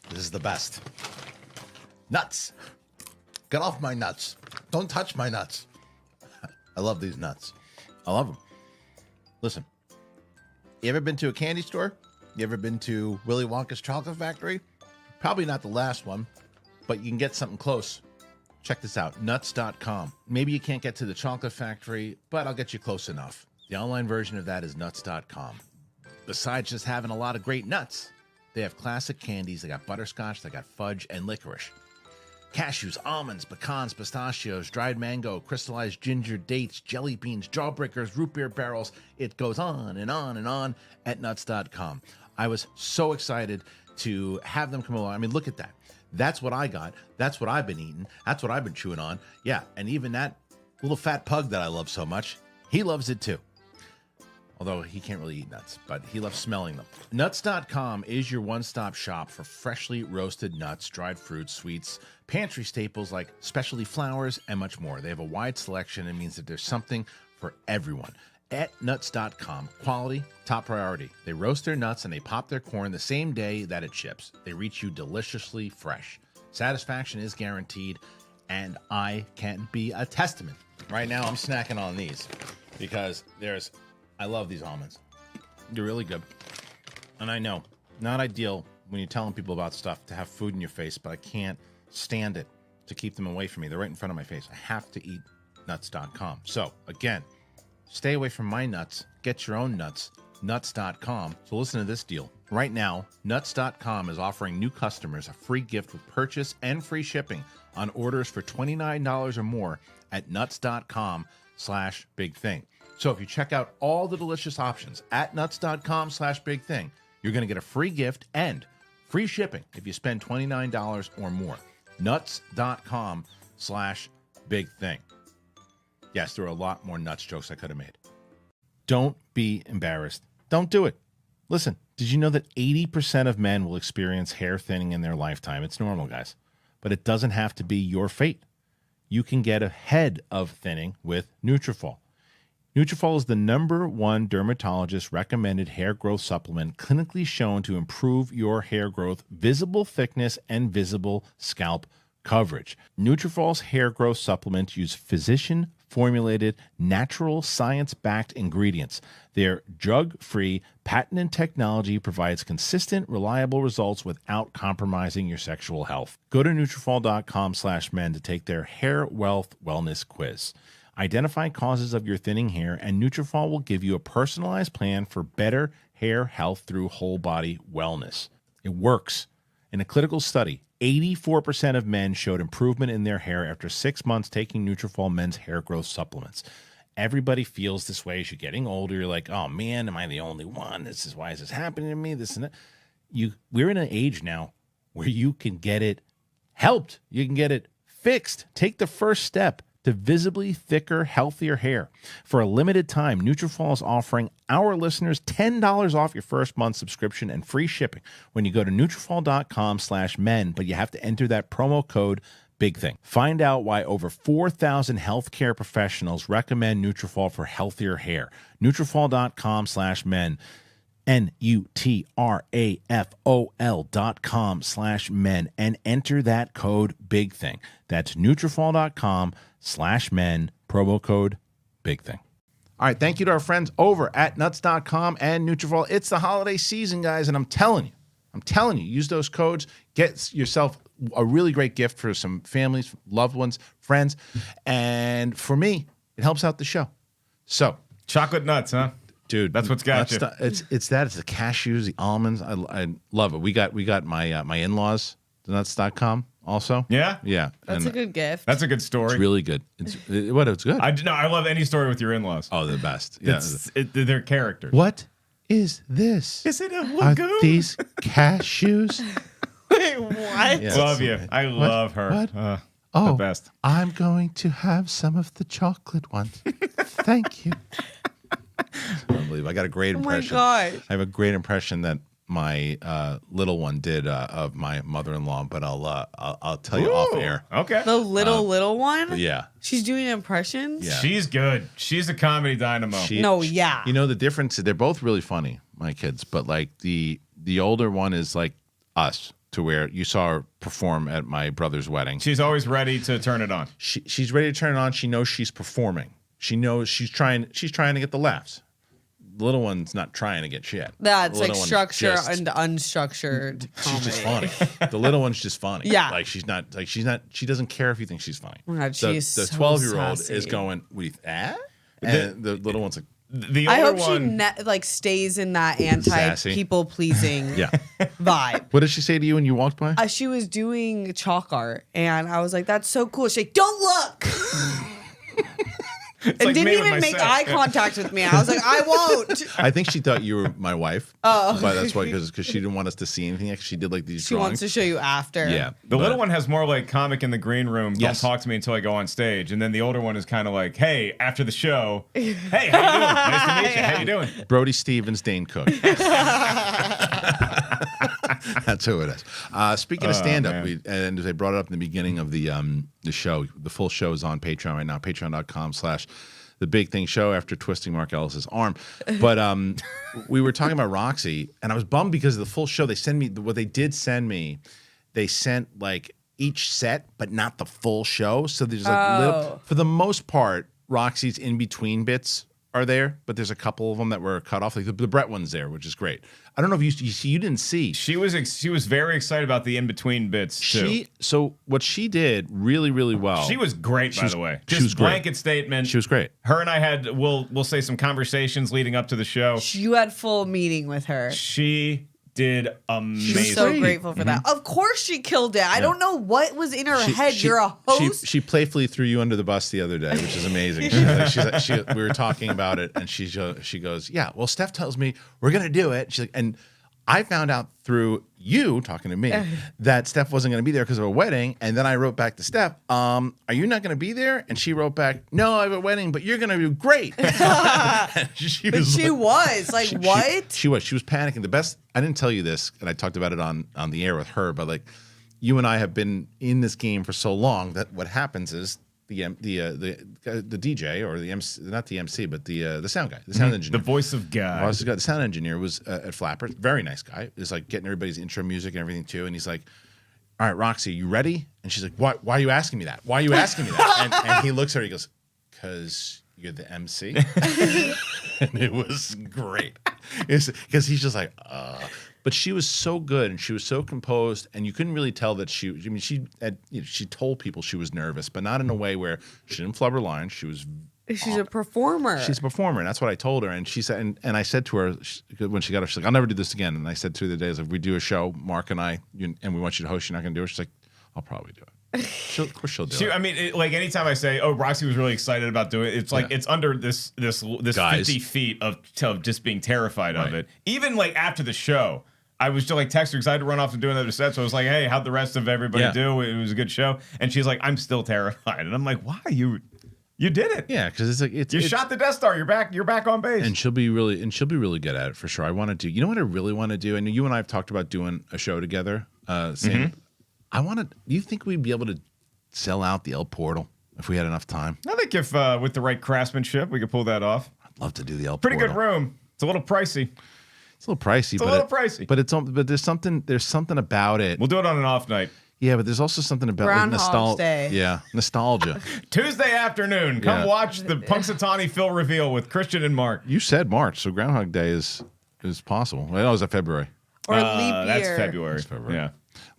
This is the best. Nuts. Get off my nuts. Don't touch my nuts. I love these nuts. I love them. Listen, you ever been to a candy store? You ever been to Willy Wonka's chocolate factory? Probably not the last one, but you can get something close. Check this out, nuts.com. Maybe you can't get to the chocolate factory, but I'll get you close enough. The online version of that is nuts.com. Besides just having a lot of great nuts, they have classic candies. They got butterscotch, they got fudge, and licorice. cashews, almonds, pecans, pistachios, dried mango, crystallized ginger, dates, jelly beans, jawbreakers, root beer barrels. It goes on and on and on at nuts.com. I was so excited to have them come along. I mean, look at that. That's what I got. That's what I've been eating. That's what I've been chewing on. Yeah, and even that little fat pug that I love so much, he loves it too. Although he can't really eat nuts, but he loves smelling them. Nuts.com is your one-stop shop for freshly roasted nuts, dried fruits, sweets, pantry staples like specialty flours, and much more. They have a wide selection and means that there's something for everyone. At nuts.com, quality, top priority. They roast their nuts and they pop their corn the same day that it ships. They reach you deliciously fresh. Satisfaction is guaranteed, and I can be a testament. Right now, I'm snacking on these because I love these almonds. They're really good. And I know, not ideal when you're telling people about stuff to have food in your face, but I can't stand it to keep them away from me. They're right in front of my face. I have to eat nuts.com. So again, stay away from my nuts. Get your own nuts. Nuts.com. So listen to this deal. Right now, Nuts.com is offering new customers a free gift with purchase and free shipping on orders for $29 or more at Nuts.com/bigthing. So if you check out all the delicious options at Nuts.com/bigthing, you're going to get a free gift and free shipping if you spend $29 or more. Nuts.com/bigthing. Yes, there are a lot more nuts jokes I could have made. Don't be embarrassed. Don't do it. Listen, did you know that 80% of men will experience hair thinning in their lifetime? It's normal, guys. But it doesn't have to be your fate. You can get ahead of thinning with Nutrafol. Nutrafol is the #1 dermatologist recommended hair growth supplement clinically shown to improve your hair growth, visible thickness, and visible scalp coverage. Nutrafol's hair growth supplements use physician-formulated, natural, science-backed ingredients. Their drug-free, patented technology provides consistent, reliable results without compromising your sexual health. Go to Nutrafol.com/men to take their hair wealth wellness quiz. Identify causes of your thinning hair, and Nutrafol will give you a personalized plan for better hair health through whole body wellness. It works. In a clinical study, 84% of men showed improvement in their hair after 6 months taking Nutrafol men's hair growth supplements. Everybody feels this way as you're getting older. You're like, oh man, am I the only one? Why is this happening to me? This and that. We're in an age now where you can get it helped. You can get it fixed. Take the first step to visibly thicker, healthier hair. For a limited time, Nutrafol is offering our listeners $10 off your first month subscription and free shipping when you go to Nutrafol.com/men, but you have to enter that promo code BIGTHING. Find out why over 4,000 healthcare professionals recommend Nutrafol for healthier hair. Nutrafol.com/men. Nutrafol.com/men and enter that code BIGTHING. That's Nutrafol.com/men, promo code BIGTHING. All right, thank you to our friends over at Nuts.com and Nutrafol. It's the holiday season, guys, and I'm telling you, use those codes, get yourself a really great gift for some families, loved ones, friends, and for me, it helps out the show. So, chocolate nuts, huh? Dude, that's what's got you. It's the cashews, the almonds. I love it. We got my my in-laws, the Nuts.com also. Yeah, That's a good gift. That's a good story. It's really good. It's good. I love any story with your in-laws. Oh, they're the best. Yeah, they're characters. What is this? Is it a lagoon? Are these cashews? Wait, what? Yeah, love you. I love her. What? The best. I'm going to have some of the chocolate ones. Thank you. Unbelievable. I got a great impression. Oh my gosh. I have a great impression that my little one did of my mother-in-law, but I'll tell you off air. Okay. The little one? Yeah. She's doing impressions? Yeah. She's good. She's a comedy dynamo. You know the difference, they're both really funny, my kids, but like the older one is like us, to where you saw her perform at my brother's wedding. She's always ready to turn it on. She's ready to turn it on. She knows she's performing. She knows she's trying to get the laughs. The little one's not trying to get shit. That's like structure and unstructured comedy. She's just funny. The little one's just funny. Yeah. Like she doesn't care if you think she's funny. Oh God, she's the so 12-year-old sassy. is going, and the little one's like, The I older hope one, she like stays in that anti-people pleasing Yeah. vibe. What did she say to you when you walked by? She was doing chalk art, and I was like, "That's so cool." She's like, "Don't look," and like didn't me with even make myself. eye contact with me. I was like, "I won't." I think she thought you were my wife. Oh. But that's why, because she didn't want us to see anything. She did like these She drawings. wants to show you after. Yeah. the little one has more like comic in the green room. Yes. Don't talk to me until I go on stage. And then the older one is kind of like, hey, after the show, hey, how you doing? Nice to meet you. How you doing? Brody Stevens, Dane Cook. That's who it is. Speaking of stand-up, and as I brought it up in the beginning of the show, the full show is on Patreon right now, patreon.com/The Big Thing Show after twisting Mark Ellis's arm. But we were talking about Roxy, and I was bummed because of the full show. They sent me, what they did send me, they sent like each set, but not the full show. So there's like, little, for the most part, Roxy's in-between bits are there, but there's a couple of them that were cut off. Like the Brett one's there, which is great. I don't know if you didn't see. She was very excited about the in-between bits, too. So what she did really, really well. She was great, by the way. She Just was great. blanket statement. She was great. Her and I had, we'll say, some conversations leading up to the show. You had full meeting with her. She did amazing. She's so grateful for that. Of course she killed it. I don't know what was in her head. You're a host. She playfully threw you under the bus the other day, which is amazing. We were talking about it, and she goes, "Yeah, well, Steph tells me we're gonna do it." She's like, and I found out through you talking to me that Steph wasn't going to be there because of a wedding. And then I wrote back to Steph, are you not going to be there? And she wrote back, no, I have a wedding, but you're going to do great. She was panicking. The best, I didn't tell you this, and I talked about it on the air with her, but like you and I have been in this game for so long that what happens is the DJ or the MC, not the MC, but the sound guy, the sound engineer, the voice of God. The sound engineer was at Flapper, very nice guy. Is like getting everybody's intro music and everything too. And he's like, "All right, Roxy, you ready?" And she's like, "Why are you asking me that? Why are you asking me that?" And he looks at her, he goes, "'Cause you're the MC." And it was great. Because he's just like, But she was so good and she was so composed, and you couldn't really tell that she told people she was nervous, but not in a way where she didn't flub her lines. She's a performer. She's a performer, and that's what I told her. And she said, and I said to her when she got up, she's like, "I'll never do this again." And I said to her the day, if we do a show, Mark and I, and we want you to host, you're not going to do it. She's like, "I'll probably do it." Of course she'll do it. I mean, like anytime I say, "Oh, Roxy was really excited about doing it," it's like it's under this 50 feet of just being terrified of it. Even like after the show, I was just like texting her because I had to run off and do another set. So I was like, "Hey, how'd the rest of everybody do? It was a good show." And she's like, "I'm still terrified." And I'm like, "Why? You did it." Yeah, because it's like you shot the Death Star. You're back on base. And she'll be really good at it for sure. I want to do. You know what I really want to do? And you and I have talked about doing a show together. I want to. Do you think we'd be able to sell out the El Portal if we had enough time? I think if with the right craftsmanship, we could pull that off. I'd love to do the El Pretty Portal. good room. It's a little pricey. It's a little pricey. But there's something about it. We'll do it on an off night. Yeah, but there's also something about Groundhog Day. Yeah, nostalgia. Tuesday afternoon. Come watch the Punxsutawney Phil reveal with Kristian and Mark. You said March, so Groundhog Day is possible. Well, is that February? Or leap year. That's February. Yeah.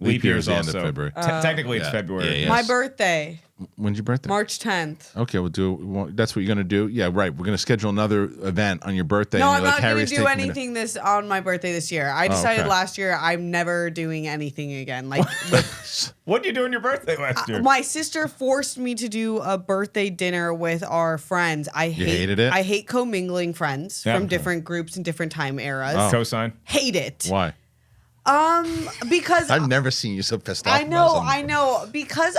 Leap year is the also end of February. Technically, it's February. Yeah, My birthday, When's your birthday? March 10th. Okay, we'll do. That's what you're gonna do. Yeah, right. We're gonna schedule another event on your birthday. No, and I'm you're not going to Harry's do taking me anything on my birthday this year. I decided last year I'm never doing anything again. Like, What did you do on your birthday last year? my sister forced me to do a birthday dinner with our friends. Hated it? I hate commingling friends from different groups and different time eras. Cosign. Hate it. Why? Because I've never seen you so pissed off. I know. Because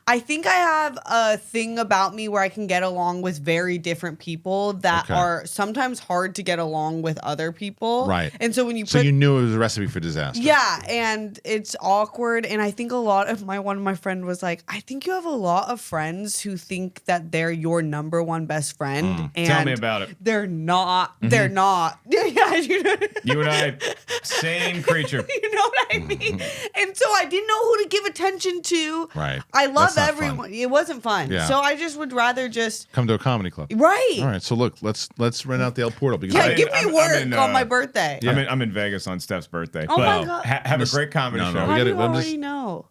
I think I have a thing about me where I can get along with very different people that are sometimes hard to get along with other people. Right. And so when you you knew it was a recipe for disaster. Yeah, and it's awkward. And I think one of my friend was like, I think you have a lot of friends who think that they're your number one best friend. And Tell me about it. They're not. Mm-hmm. They're not. Yeah, you and I, same creature. You know what I mean? And so I didn't know who to give attention to. Right. I love That's not everyone. fun. It wasn't fun. Yeah. So I just would rather just come to a comedy club. Right. All right. So look, let's rent out the El Portal because give me work on my birthday. Yeah. I'm in Vegas on Steph's birthday. Oh my God. Have a great comedy show. How do you already know?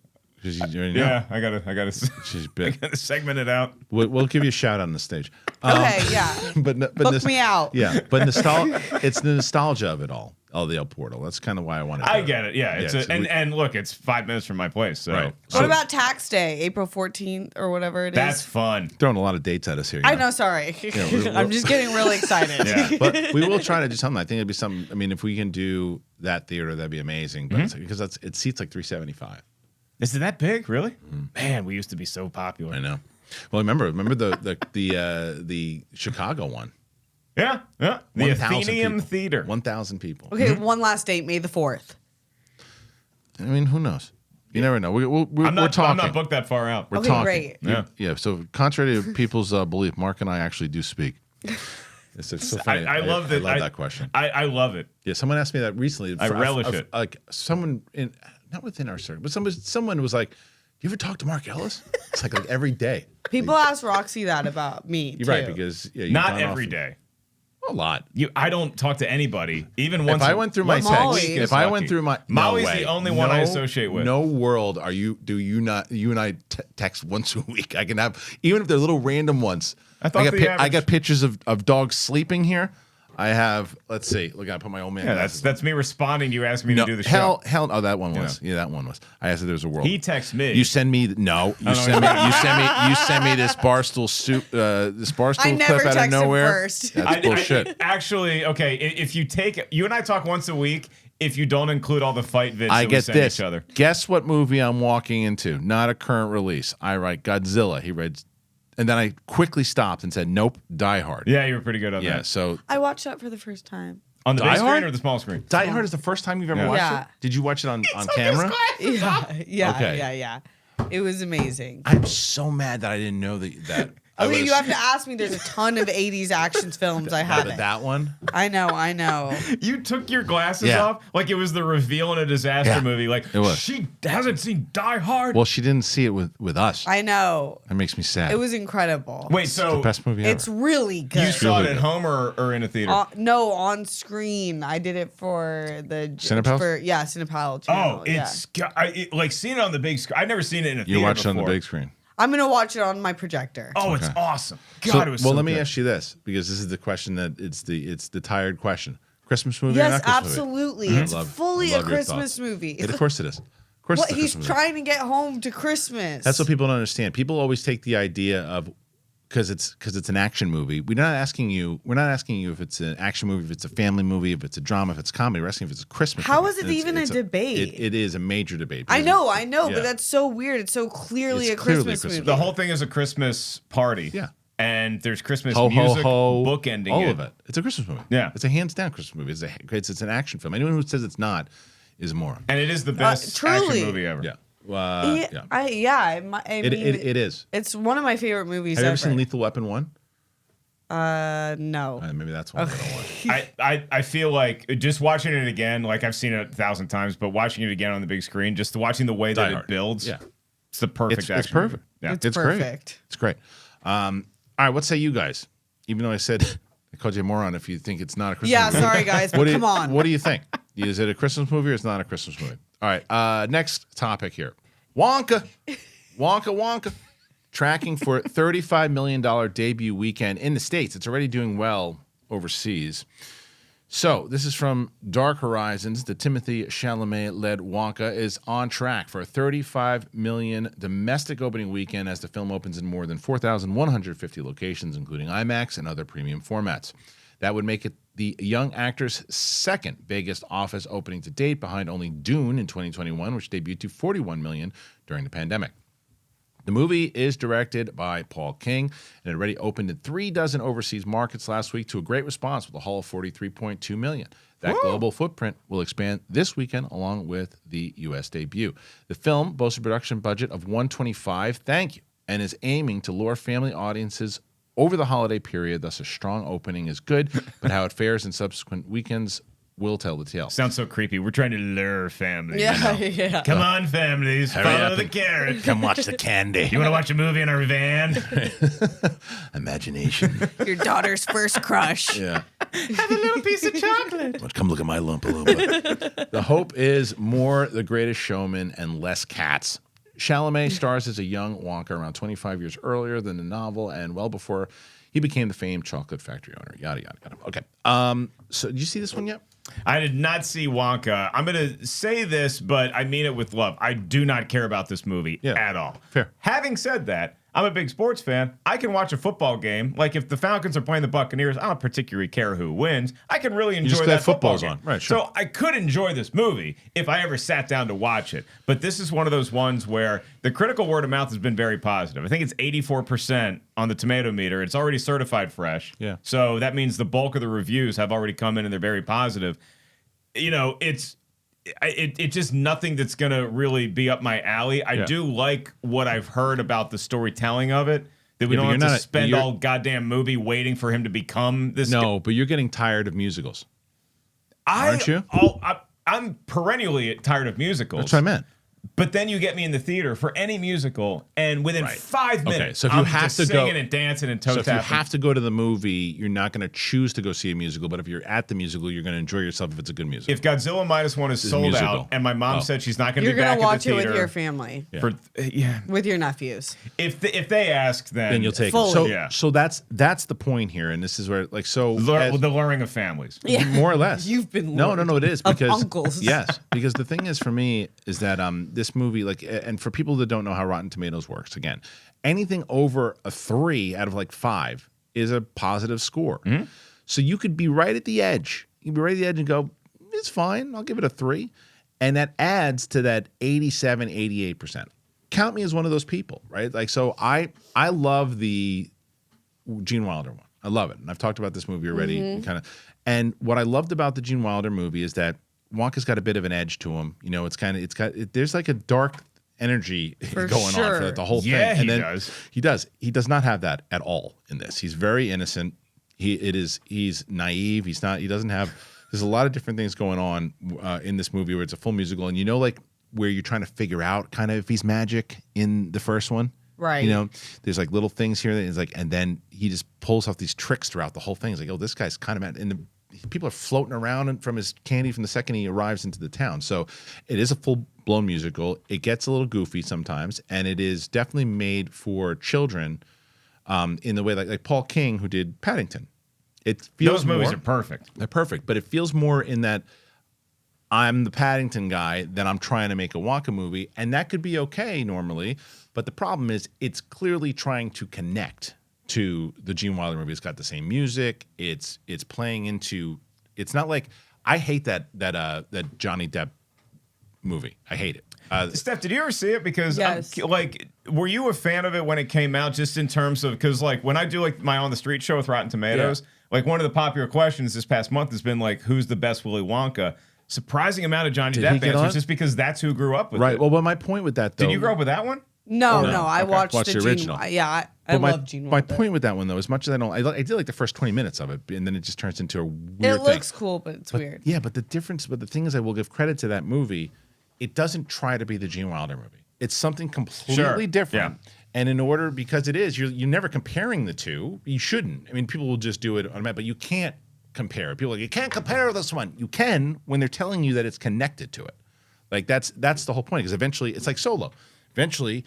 Because you already know. Yeah, I gotta She's big. segment it out. We'll give you a shout on the stage. Okay, yeah. But Book me out. Yeah, but it's the nostalgia of it all. Oh, the El Portal. That's kind of why I wanted to. I get it. Yeah, and look, it's 5 minutes from my place. So. Right. What about tax day, April 14th or whatever it is? That's fun. Throwing a lot of dates at us here. I know, sorry. I'm just getting really excited. Yeah. But we will try to do something. I think it'd be something. I mean, if we can do that theater, that'd be amazing. But because it seats like 375. Is it that big? Really? Man, we used to be so popular. I know. Well, remember the Chicago one. Yeah. The 1,000 Athenaeum people. Theater. 1,000 people. Okay, one last date, May the 4th. I mean, who knows? You never know. We're talking. I'm not booked that far out. We're Okay, talking. great. Yeah. So contrary to people's belief, Mark and I actually do speak. It's so funny. I love that. I love that question. I love it. Yeah, someone asked me that recently. I relish it. Like someone not within our circle, but someone was like, "You ever talk to Mark Ellis?" It's like every day. People ask Roxy that about me. You're too. right, because you've Not gone every off- day. A lot. I don't talk to anybody, even once. If I went through my Molly. text, is if I went through my Molly's no way. the only one I associate with. No world do you and I text once a week. I can have, even if they're little random ones. I thought I got pictures of dogs sleeping here. I have, let's see. Look, I put my old man. Yeah, glasses that's me responding to you asking me on. to do the show. Hell, oh, that one was. Yeah, that one was. I asked if there was a world. He texts me. You send me no. You send me this barstool I never clip out of text him nowhere. first. That's bullshit. Actually, okay, if you and I talk once a week, if you don't include all the fight vids I that we get send this. each other. Guess what movie I'm walking into? Not a current release. I write Godzilla. He read, and then I quickly stopped and said, "Nope, Die Hard." Yeah, you were pretty good on Yeah. that. So I watched that for the first time. On the Die big Hard? screen or the small screen? Die Hard is the first time you've ever Yeah. watched Yeah. it. Did you watch it on camera? Yeah. Okay. Yeah. It was amazing. I'm so mad that I didn't know that. Okay, you have to ask me. There's a ton of 80s action films I haven't. That one. I know. You took your glasses Yeah. off like it was the reveal in a disaster Yeah, movie. Like it was. she hasn't seen Die Hard. Well, she didn't see it with us. I know. That makes me sad. It was incredible. Wait, the so best movie ever. It's really good. you saw really it at good. home or in a theater? No, on screen. I did it for the Cinepals? Cinepal channel. Oh, it's like seeing it on the big screen. I've never seen it in a theater you watched it on the before. big screen. I'm gonna watch it on my projector. Oh, it's Okay. awesome. God, So, it was so let me good. ask you this, because this is the question that it's the tired question. Christmas movie or Yes, not Christmas movie? absolutely. Mhm. It's Love- fully love a your Christmas thoughts. movie. Of course it is. Of course What it's a he's Christmas movie. trying to get home to Christmas. That's what people don't understand. People always take the idea of because it's an action movie. We're not asking you if it's an action movie, if it's a family movie, if it's a drama, if it's comedy. We're asking if it's a Christmas How movie. is it And even a debate? It is a major debate. I know, Yeah. but that's so weird. It's so clearly It's a clearly Christmas Christmas. movie. The whole thing is a Christmas party. Yeah. And there's Christmas Ho, ho, music ho, bookending all it. of it. It's a Christmas movie. Yeah. It's a hands down Christmas movie. It's an action film. Anyone who says it's not is a moron. And it is the best truly. action movie ever. Yeah. It is. It's one of my favorite movies Have you ever. ever seen Lethal Weapon 1? No. Maybe that's one I don't watch. I feel like just watching it again, like I've seen it 1,000 times, but watching it again on the big screen, just watching the way that Die it Hard. builds, Yeah. it's the perfect It's action perfect. movie. Yeah. It's great. perfect. It's great. All right, what say you guys? Even though I said I called you a moron if you think it's not a Christmas Yeah, movie. sorry guys, but come on. What do you think? Is it a Christmas movie or it's not a Christmas movie? All right, next topic here. Wonka. Tracking for $35 million debut weekend in the States. It's already doing well overseas. So this is from Dark Horizons. The Timothée Chalamet-led Wonka is on track for a $35 million domestic opening weekend as the film opens in more than 4,150 locations, including IMAX and other premium formats. That would make it the young actor's second biggest office opening to date, behind only Dune in 2021, which debuted to $41 million during the pandemic. The movie is directed by Paul King and it already opened in 36 overseas markets last week to a great response with a haul of $43.2 million. That global footprint will expand this weekend along with the U.S. debut. The film boasts a production budget of $125, and is aiming to lure family audiences over the holiday period. Thus, a strong opening is good, but how it fares in subsequent weekends will tell the tale. Sounds so creepy. We're trying to lure families. Yeah. Come on, families. Follow up the and- carrot. Come watch the candy. You want to watch a movie in our van? Imagination. Your daughter's first crush. Yeah. Have a little piece of chocolate. But come look at my Loompa Loompa. The hope is more The Greatest Showman and less cats. Chalamet stars as a young Wonka around 25 years earlier than the novel and well before he became the famed chocolate factory owner. Yada, yada, yada. Okay. So did you see this one yet? I did not see Wonka. I'm going to say this, but I mean it with love. I do not care about this movie at all. Fair. Having said that, I'm a big sports fan. I can watch a football game. Like if the Falcons are playing the Buccaneers, I don't particularly care who wins. I can really enjoy that football game. Right, sure. So I could enjoy this movie if I ever sat down to watch it. But this is one of those ones where the critical word of mouth has been very positive. I think it's 84% on the tomato meter. It's already certified fresh. Yeah. So that means the bulk of the reviews have already come in and they're very positive. You know, it's just nothing that's going to really be up my alley. I do like what I've heard about the storytelling of it, that we don't have to spend all goddamn movie waiting for him to become this. No, but you're getting tired of musicals. Aren't you? I'm perennially tired of musicals. That's what I meant. But then you get me in the theater for any musical, and within 5 minutes, so if you I'm have just to singing and dancing and toe So tapping. if you have to go to the movie, you're not going to choose to go see a musical. But if you're at the musical, you're going to enjoy yourself if it's a good musical. If Godzilla -1 is sold out, and my mom said she's not going to be back at the You're going to theater, watch it with your family, with your nephews. If they ask, then you'll take fully. it. So that's the point here, and this is where the luring of families. More or less. You've been no, it is because uncles. Yes, because the thing is for me is that this movie and for people that don't know how Rotten Tomatoes works, again, anything over a 3 out of 5 is a positive score. Mm-hmm. So you could be right at the edge. You could be right at the edge and go, it's fine. I'll give it a 3. And that adds to that 87, 88%. Count me as one of those people, right? So I love the Gene Wilder one. I love it. And I've talked about this movie already. Mm-hmm. And what I loved about the Gene Wilder movie is that Wonka's got a bit of an edge to him. You know, there's like a dark energy going on for the whole thing. Yeah, and he does. He does not have that at all in this. He's very innocent. He's naive. He doesn't have, there's a lot of different things going on in this movie where it's a full musical. And where you're trying to figure out kind of if he's magic in the first one. Right. There's little things here that is and then he just pulls off these tricks throughout the whole thing. It's oh, this guy's kind of mad. And people are floating around from his candy from the second he arrives into the town. So it is a full-blown musical. It gets a little goofy sometimes, and it is definitely made for children in the way like Paul King, who did Paddington. It feels Those movies are perfect. They're perfect, but it feels more in that I'm the Paddington guy than I'm trying to make a Wonka movie, and that could be okay normally, but the problem is it's clearly trying to connect to the Gene Wilder movie. It's got the same music. It's playing into. It's not like I hate that Johnny Depp movie. I hate it. Steph, did you ever see it? Because yes. Were you a fan of it when it came out? Just in terms of because when I do my On the Street show with Rotten Tomatoes, one of the popular questions this past month has been who's the best Willy Wonka? Surprising amount of Johnny Depp answers just because that's who grew up with it. Right. Well, my point with that though. Did you grow up with that one? No. I watched the original. I love Gene Wilder. My point with that one though, as much as I did the first 20 minutes of it, and then it just turns into a weird thing. It looks cool, but it's weird. Yeah, but the thing is, I will give credit to that movie. It doesn't try to be the Gene Wilder movie. It's something completely different. Yeah. And because it is, you're never comparing the two. You shouldn't. I mean, people will just do it on but you can't compare. People are you can't compare this one. You can when they're telling you that it's connected to it. That's the whole point. Because eventually, it's like Solo. Eventually,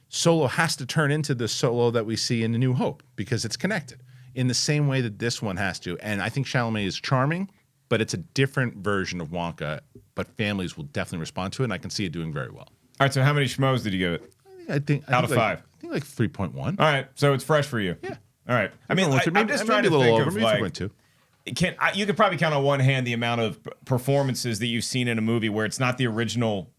Solo has to turn into the Solo that we see in A New Hope because it's connected in the same way that this one has to. And I think Chalamet is charming, but it's a different version of Wonka. But families will definitely respond to it, and I can see it doing very well. All right, so how many schmoes did you give it? I think out of 5. I think 3.1. All right, so it's fresh for you. Yeah. All right. I mean, I'm just trying to think of you could probably count on one hand the amount of performances that you've seen in a movie where it's not the original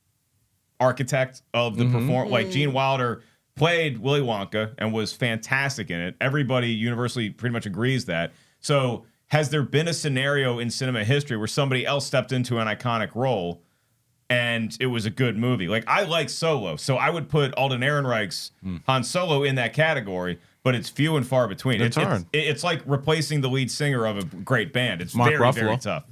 architect of the performance. Gene Wilder played Willy Wonka and was fantastic in it. Everybody universally pretty much agrees that. So has there been a scenario in cinema history where somebody else stepped into an iconic role and it was a good movie? I like Solo, so I would put Alden Ehrenreich's Han Solo in that category, but it's few and far between. It's hard. It's like replacing the lead singer of a great band. It's Mark very, Ruffalo. very tough.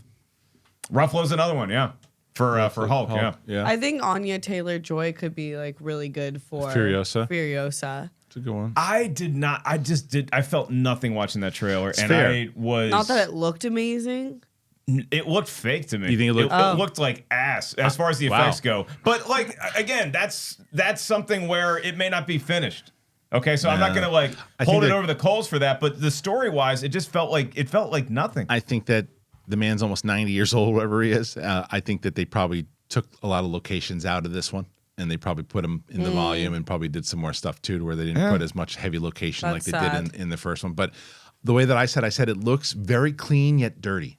Ruffalo's another one, yeah. For Hulk, yeah. I think Anya Taylor-Joy could be really good for Furiosa. It's a good one. I felt nothing watching that trailer. Fair. I was not that it looked amazing. It looked fake to me. You think it looked? It looked like ass as far as the effects go. But like again, that's something where it may not be finished. Okay, so I'm not gonna like hold it over the coals for that. But the story wise, it just felt like nothing. I think that the man's almost 90 years old, whatever he is. I think that they probably took a lot of locations out of this one. And they probably put them in the volume and probably did some more stuff too, to where they didn't put as much heavy location like they did in the first one. But the way that I said it looks very clean yet dirty.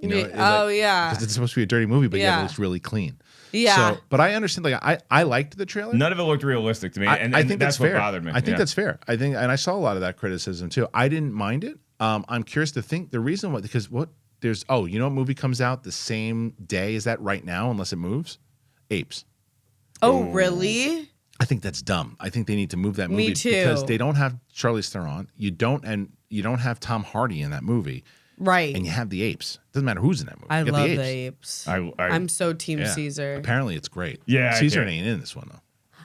You know, because it's supposed to be a dirty movie, but yet it looks really clean. Yeah. So, but I understand. Like I liked the trailer. None of it looked realistic to me, and I think that's fair. what bothered me. I think that's fair. I think, and I saw a lot of that criticism too. I didn't mind it. I'm curious to think the reason why, because there's you know what movie comes out the same day as that right now, unless it moves? Apes. Oh, really? I think that's dumb. I think they need to move that movie because they don't have Charlize Theron. You don't have Tom Hardy in that movie. Right. And you have the apes. Doesn't matter who's in that movie. I love the apes. I'm so Team Caesar. Apparently it's great. Yeah. Caesar ain't in this one though.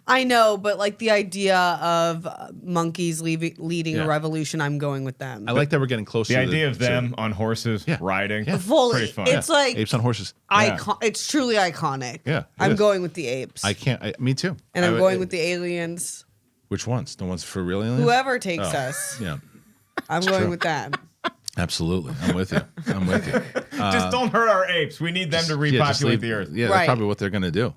I know, but like the idea of monkeys leading a revolution, I'm going with them. I like that we're getting closer. The idea of them on horses riding, fully. Pretty fun. It's like apes on horses. It's truly iconic. Yeah, I'm going with the apes. Me too. And I'm going with the aliens. Which ones? The ones for real aliens? Whoever takes us. Yeah, I'm going with them. Absolutely, I'm with you. Just don't hurt our apes. We need them to repopulate the earth. Yeah, that's probably what they're going to do.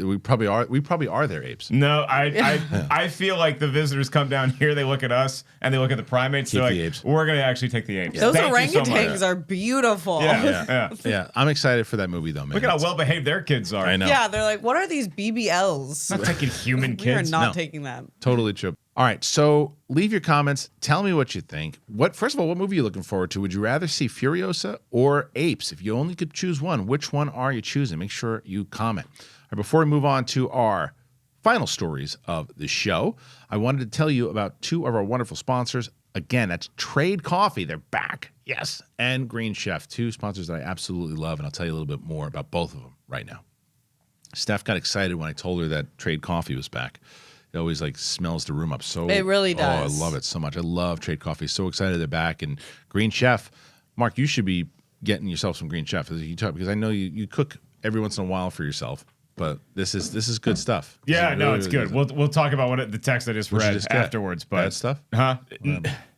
We probably are their apes. No, I feel like the visitors come down here, they look at us, and they look at the primates. They're like, the apes. We're going to actually take the apes. Those orangutans are beautiful. Yeah. I'm excited for that movie though, man. Look at how well behaved their kids are. I know. Yeah, they're like, what are these BBLs? Not taking human kids. We are not taking them. Totally true. All right, so leave your comments. Tell me what you think. First of all, what movie are you looking forward to? Would you rather see Furiosa or Apes? If you only could choose one, which one are you choosing? Make sure you comment. All right, before we move on to our final stories of the show, I wanted to tell you about two of our wonderful sponsors. Again, that's Trade Coffee. They're back. Yes. And Green Chef, two sponsors that I absolutely love, and I'll tell you a little bit more about both of them right now. Steph got excited when I told her that Trade Coffee was back. It always like smells the room up so. It really does. Oh, I love it so much. I love Trade Coffee. So excited they're back. And Green Chef, Mark, you should be getting yourself some Green Chef because I know you cook every once in a while for yourself. But this is good stuff. Yeah, no, it's good. We'll talk about the text I just read afterwards. But bad stuff? Huh?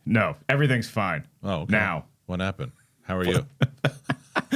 No, everything's fine. Oh, okay. Now what happened? How are you?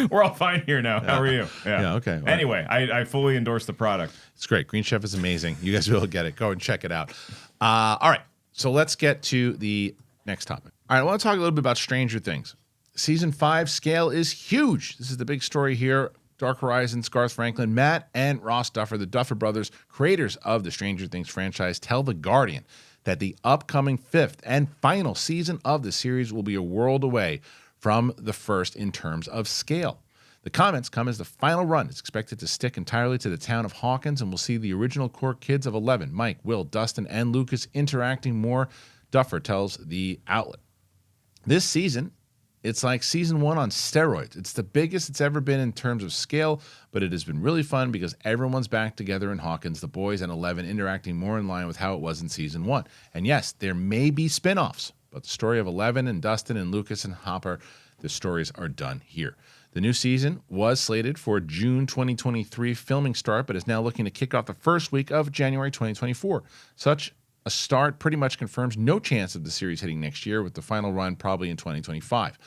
We're all fine here now. How are you? Yeah, okay. Well, anyway, I fully endorse the product. It's great. Green Chef is amazing. You guys will get it. Go and check it out. All right, so let's get to the next topic. All right, I want to talk a little bit about Stranger Things. Season 5 scale is huge. This is the big story here. Dark Horizons, Garth Franklin, Matt, and Ross Duffer, the Duffer brothers, creators of the Stranger Things franchise, tell The Guardian that the upcoming 5th and final season of the series will be a world away from the first in terms of scale. The comments come as the final run is expected to stick entirely to the town of Hawkins, and we'll see the original core kids of 11, Mike, Will, Dustin, and Lucas, interacting more, Duffer tells the outlet. This season, it's like season 1 on steroids. It's the biggest it's ever been in terms of scale, but it has been really fun because everyone's back together in Hawkins, the boys and 11 interacting more in line with how it was in season 1. And yes, there may be spin-offs, but the story of 11 and Dustin and Lucas and Hopper, the stories are done here. The new season was slated for June 2023 filming start, but is now looking to kick off the first week of January 2024. Such a start pretty much confirms no chance of the series hitting next year, with the final run probably in 2025.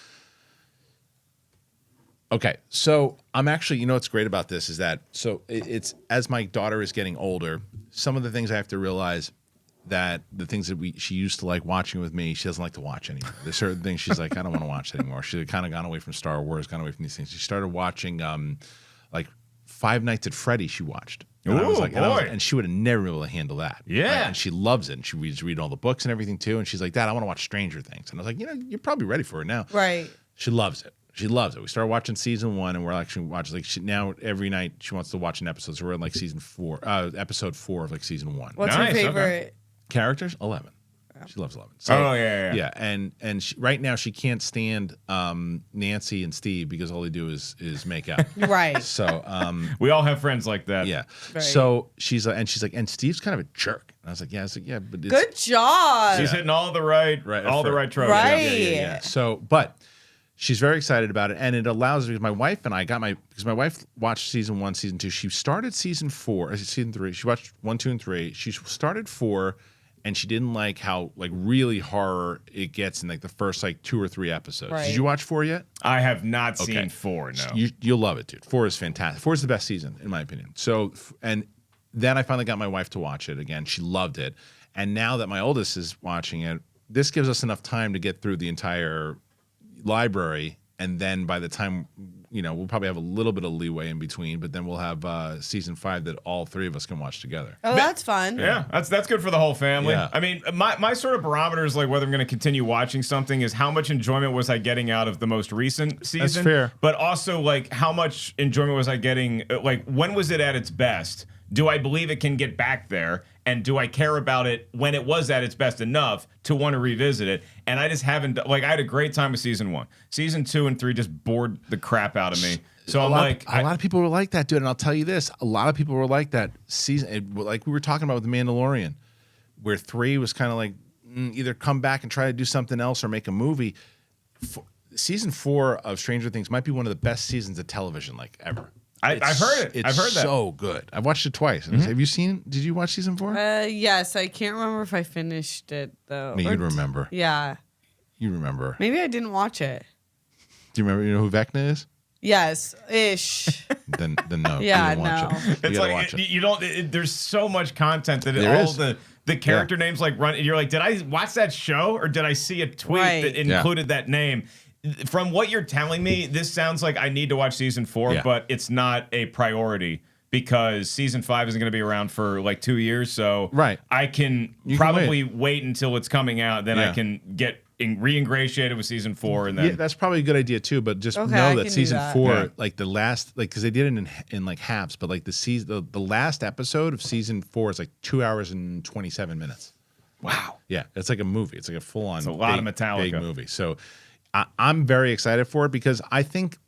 Okay, so I'm actually, what's great about this is that, it's as my daughter is getting older, some of the things I have to realize that the things that she used to like watching with me, she doesn't like to watch anymore. There's certain things she's like, I don't want to watch anymore. She's kind of gone away from Star Wars, gone away from these things. She started watching like Five Nights at Freddy's she watched. And and she would have never been able to handle that. Yeah. Right? And she loves it. And she read all the books and everything too. And she's like, Dad, I want to watch Stranger Things. And I was like, you're probably ready for it now. Right. She loves it. She loves it. We started watching season 1, and we're actually watching now every night she wants to watch an episode. So we're in like episode 4 of like season 1. What's her favorite characters? 11. She loves 11. So, yeah. And right now she can't stand Nancy and Steve because all they do is make out. Right. So we all have friends like that. Yeah. Right. So she's like, and Steve's kind of a jerk. And I was like, yeah, but good job. She's hitting all the right tropes. Right. Yeah. So, but she's very excited about it, and it allows because my wife and I because my wife watched season 1, season 2. She started season 3. She watched 1, 2, and 3. She started 4, and she didn't like how like really horror it gets in like the first like 2 or 3 episodes. Right. Did you watch 4 yet? I have not seen 4. No, you'll love it, dude. 4 is fantastic. 4 is the best season in my opinion. So and then I finally got my wife to watch it again. She loved it, and now that my oldest is watching it, this gives us enough time to get through the entire library, and then by the time we'll probably have a little bit of leeway in between, but then we'll have season 5 that all 3 of us can watch together. Oh, that's fun. Yeah, that's good for the whole family. Yeah. I mean, my sort of barometer is like whether I'm going to continue watching something is how much enjoyment was I getting out of the most recent season. That's fair. But also like how much enjoyment was I getting, like when was it at its best? Do I believe it can get back there? And do I care about it when it was at its best enough to want to revisit it? And I just haven't. Like, I had a great time with season 1. Season 2 and 3 just bored the crap out of me. So a lot of people were like that, dude. And I'll tell you this: a lot of people were like that season, like we were talking about with the Mandalorian, where 3 was kind of like either come back and try to do something else or make a movie. Season 4 of Stranger Things might be one of the best seasons of television, like ever. I've heard it. I've heard that. It's so good. I've watched it twice. Have you seen? Did you watch season 4? Yes, I can't remember if I finished it though. No, you'd remember. Yeah. You remember. Maybe I didn't watch it. Do you remember? You know who Vecna is? Yes, ish. Then no. Yeah, you don't watch no. it. It's like watch it. you don't. There's so much content that There all is. the character names like run. And you're like, did I watch that show or did I see a tweet that included that name? From what you're telling me, this sounds like I need to watch season 4, but it's not a priority because season 5 isn't going to be around for like 2 years. So I can probably wait until it's coming out. Then I can get re-ingratiated with season 4. And then that's probably a good idea too. But just know that season 4, like the last, like because they did it in like halves, but like the last episode of season 4 is like 2 hours and 27 minutes. Wow. Yeah, it's like a movie. It's like a full-on, a lot of Metallica big movie. So I'm very excited for it because I think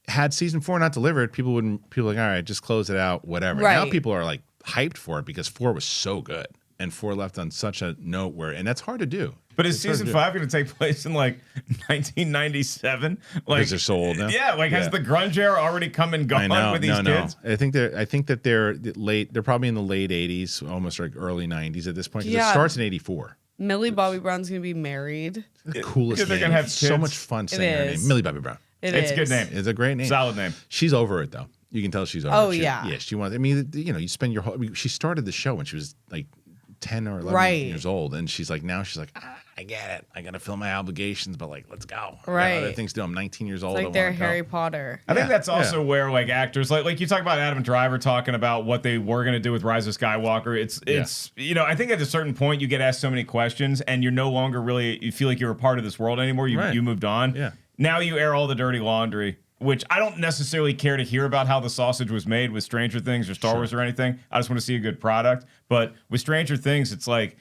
had season 4 not delivered, people like, all right, just close it out, whatever. Right. Now people are like hyped for it because 4 was so good and 4 left on such a note and that's hard to do. But is season 5 going to take place in like 1997? Like, because they're so old now. Yeah, like has the grunge era already come and gone with these kids? I think that they're late. They're probably in the late 80s, almost like early 90s at this point. Because it starts in 84. Millie Bobby Brown's gonna be married. The coolest name. They're gonna have so kids. much fun saying her name. Millie Bobby Brown. It's a good name. It's a great name. Solid name. She's over it though. You can tell she's over it. Oh, yeah. Yeah, she wants. I mean, you spend your whole. She started the show when she was like 10 or 11 years old, and she's like I get it. I gotta fill my obligations, but like, let's go. Right. I got other things to do. I'm 19 years old. It's like they're Harry Potter. I think that's also where like actors like you talk about Adam Driver talking about what they were gonna do with Rise of Skywalker. It's I think at a certain point you get asked so many questions and you're no longer you feel like you're a part of this world anymore. You moved on. Yeah. Now you air all the dirty laundry, which I don't necessarily care to hear about how the sausage was made with Stranger Things or Star Wars or anything. I just want to see a good product. But with Stranger Things, it's like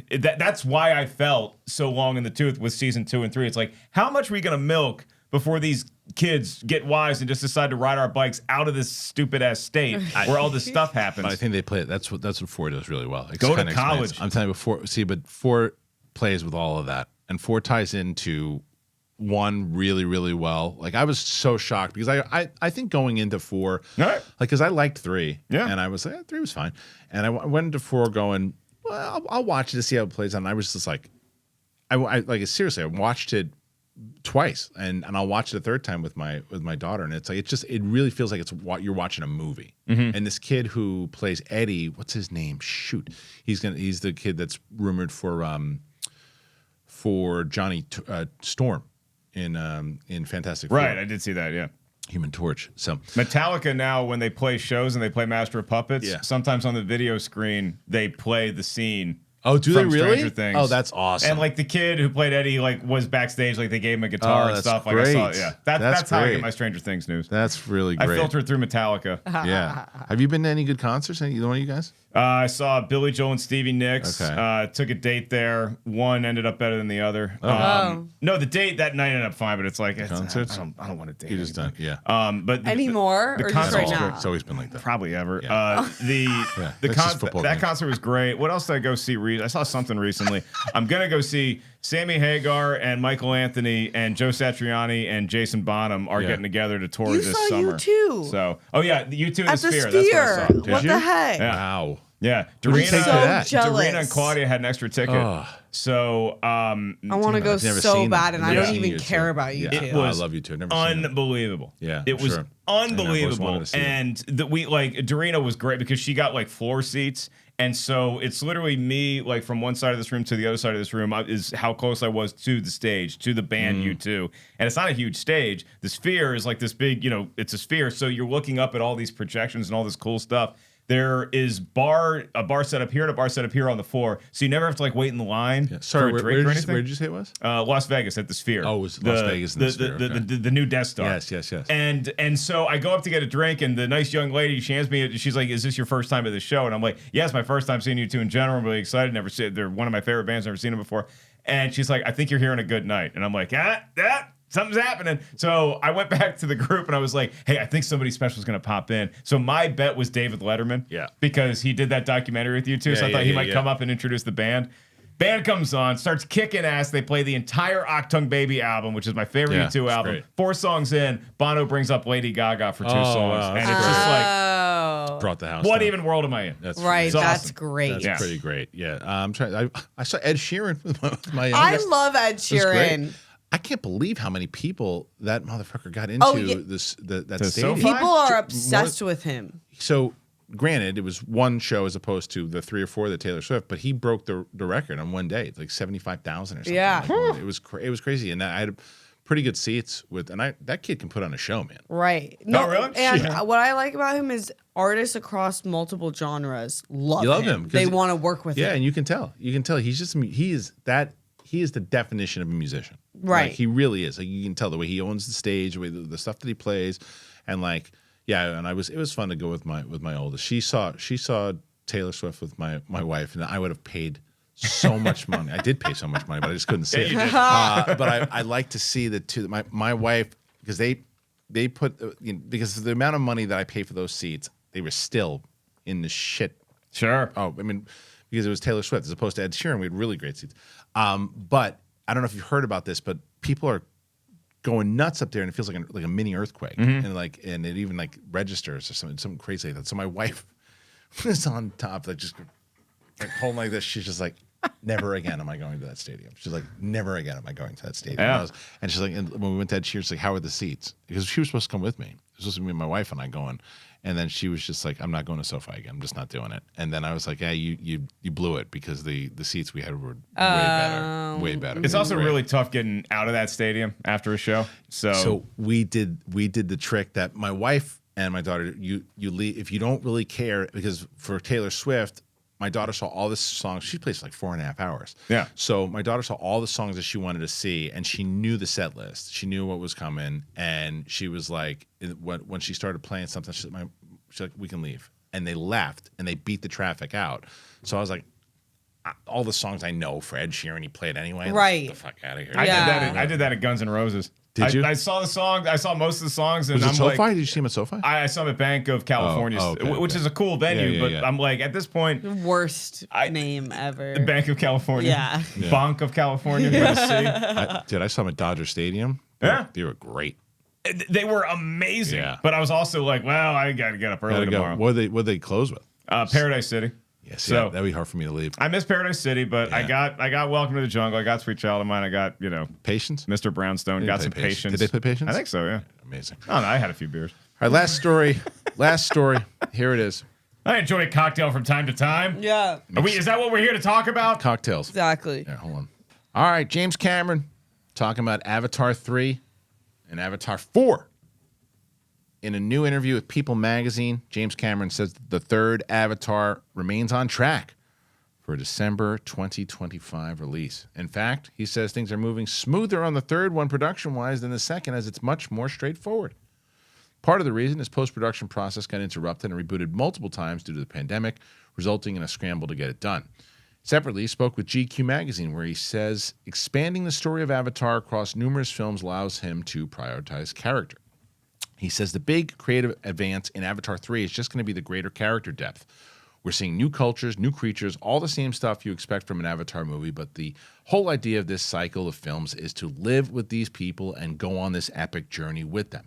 that's why I felt so long in the tooth with season 2 and 3. It's like, how much are we gonna milk before these kids get wise and just decide to ride our bikes out of this stupid ass state where all this stuff happens? But I think they play it. That's what 4 does really well. It Go to kinda college. explains. I'm telling you, but 4 plays with all of that, and 4 ties into 1 really, really well. Like I was so shocked because I think going into 4, like because I liked 3, and I was like 3 was fine, and I went into 4 going, well, I'll watch it to see how it plays out. And I was just like, I like seriously, I watched it twice, and I'll watch it a third time with my daughter, and it's like it really feels like it's what you're watching a movie. And this kid who plays Eddie, what's his name? Shoot, he's the kid that's rumored for Johnny Storm in Fantastic Four. Right, I did see that. Yeah. Human Torch. So Metallica now, when they play shows and they play Master of Puppets, sometimes on the video screen they play the scene. Oh, do they from really? Stranger Things. Oh, that's awesome. And like the kid who played Eddie, like was backstage, like they gave him a guitar and stuff. Great. Like I saw, that's how I great. get my Stranger Things news. That's really great. I filtered through Metallica. Yeah. Have you been to any good concerts? Either one of you guys? I saw Billy Joel and Stevie Nicks. Okay. Took a date there. One ended up better than the other. No, the date that night ended up fine, but it's like concerts. I don't want to date. You just done, yeah. But anymore the or just right concert- now? It's always been like that. Probably ever. Yeah. The That's just football that games. concert was great. What else did I go see recently? I saw something recently. I'm gonna go see Sammy Hagar and Michael Anthony and Joe Satriani and Jason Bonham are getting together to tour this summer. U2. So, you2 in the Sphere. That's what I saw. What the heck? Yeah. Wow. Yeah, Darina and Claudia had an extra ticket. So I want to go so bad, and I don't even care about U2. It was I love U2. Never unbelievable. Yeah, it was unbelievable. And Darina was great because she got like floor seats. And so it's literally me, like from one side of this room to the other side of this room is how close I was to the stage, to the band U2. And it's not a huge stage. The Sphere is like this big, it's a sphere. So you're looking up at all these projections and all this cool stuff. There is a bar set up here and a bar set up here on the floor, so you never have to like wait in the line for a drink or anything. Where did you say it was? Las Vegas at the Sphere. Oh, it was Las Vegas in the Sphere. The new Death Star. Yes. And so I go up to get a drink, and the nice young lady, she hands me, she's like, "Is this your first time at the show?" And I'm like, "Yes, my first time seeing U2 in general. I'm really excited. They're one of my favorite bands. Never seen them before." And she's like, "I think you're here on a good night." And I'm like, something's happening. So I went back to the group and I was like, hey, I think somebody special is going to pop in. So my bet was David Letterman. Yeah. Because he did that documentary with U2. So I thought he might come up and introduce the band. Band comes on, starts kicking ass. They play the entire Achtung Baby album, which is my favorite U2 album. Great. 4 songs in, Bono brings up Lady Gaga for 2 songs. Wow, and it's just like, brought the house what down. even world am I in? That's awesome. great. That's pretty great. Yeah. I'm trying. I saw Ed Sheeran with my I love Ed Sheeran. I can't believe how many people that motherfucker got into that stadium. People are obsessed with him. So, granted, it was one show as opposed to the 3 or 4 that Taylor Swift, but he broke the record on one day. It's like 75,000 or something. Yeah, it was crazy, and I had pretty good seats that kid can put on a show, man. Right? No, really? And what I like about him is artists across multiple genres love him. They want to work with him. Yeah, and you can tell. He is the definition of a musician. Right. Like, he really is. Like, you can tell the way he owns the stage, the way the stuff that he plays, and and it was fun to go with my oldest. She saw Taylor Swift with my wife, and I would have paid so much money. I did pay so much money, but I just couldn't see it. But I like to see the two. My wife, because they put because of the amount of money that I pay for those seats, they were still in the shit. Sure. Oh, I mean, because it was Taylor Swift as opposed to Ed Sheeran, we had really great seats. But I don't know if you've heard about this, but people are going nuts up there, and it feels like a mini earthquake, and it even like registers or something crazy like that. So my wife was on top, just holding like this. She's just like, never again am I going to that stadium. She's like, never again am I going to that stadium. Yeah. And she's like, and when we went to Ed Sheeran, she's like, how are the seats? Because she was supposed to come with me. It was supposed to be my wife and I going. And then she was just like, I'm not going to SoFi again. I'm just not doing it. And then I was like, yeah, you blew it because the seats we had were way better. It's also really tough getting out of that stadium after a show. So we did the trick that my wife and my daughter, you leave if you don't really care, because for Taylor Swift, my daughter saw all the songs. She plays for like 4.5 hours. Yeah. So my daughter saw all the songs that she wanted to see, and she knew the set list. She knew what was coming, and she was like, when she started playing something, she's like, we can leave. And they left, and they beat the traffic out. So I was like, all the songs I know for Ed Sheeran, he played anyway. Right. Get the fuck out of here. I did that at Guns N' Roses. Did you? I saw the song. I saw most of the songs. And Was it I'm SoFi? like, Did you see him at SoFi? I saw him at Bank of California, which is a cool venue. But I'm like, at this point, worst name ever. Bank of California. Yeah. Bank of California. I saw him at Dodger Stadium. They were great. They were amazing. Yeah. But I was also like, well, I got to get up early tomorrow. What did they close with? Paradise City. Yes, So- that'd be hard for me to leave. I miss Paradise City, but I got Welcome to the Jungle. I got Sweet Child of Mine. I got, Patience? Mr. Brownstone. Got play some Patience. Patience. Did they play Patience? I think so, yeah. Amazing. Oh, no, I had a few beers. All right, last story. Here it is. I enjoy a cocktail from time to time. Yeah. Is that what we're here to talk about? Cocktails. Exactly. Yeah, hold on. All right, James Cameron talking about Avatar 3 and Avatar 4. In a new interview with People magazine, James Cameron says the third Avatar remains on track for a December 2025 release. In fact, he says things are moving smoother on the third one production-wise than the second, as it's much more straightforward. Part of the reason is post-production process got interrupted and rebooted multiple times due to the pandemic, resulting in a scramble to get it done. Separately, he spoke with GQ magazine, where he says expanding the story of Avatar across numerous films allows him to prioritize character. He says the big creative advance in Avatar 3 is just going to be the greater character depth. We're seeing new cultures, new creatures, all the same stuff you expect from an Avatar movie, but the whole idea of this cycle of films is to live with these people and go on this epic journey with them.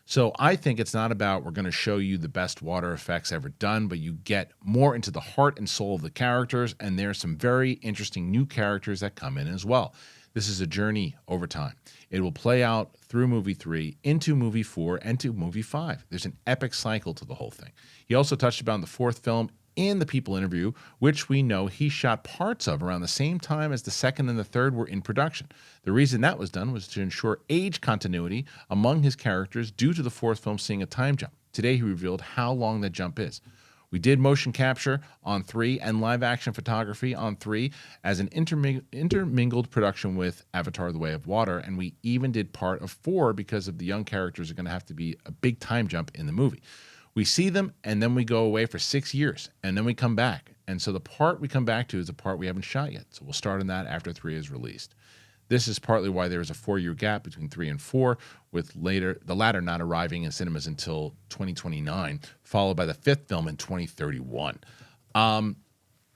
So I think it's not about we're going to show you the best water effects ever done, but you get more into the heart and soul of the characters, and there's some very interesting new characters that come in as well. This is a journey over time. It will play out through movie 3, into movie 4, and to movie 5. There's an epic cycle to the whole thing. He also touched about the 4th film in the People interview, which we know he shot parts of around the same time as the 2nd and the 3rd were in production. The reason that was done was to ensure age continuity among his characters due to the 4th film seeing a time jump. Today he revealed how long that jump is. We did motion capture on 3 and live action photography on 3 as an intermingled production with Avatar: The Way of Water, and we even did part of 4 because of the young characters are going to have to be a big time jump in the movie. We see them, and then we go away for 6 years, and then we come back. And so the part we come back to is the part we haven't shot yet. So we'll start on that after 3 is released. This is partly why there is a 4-year gap between 3 and 4, with the latter not arriving in cinemas until 2029, followed by the 5th film in 2031. All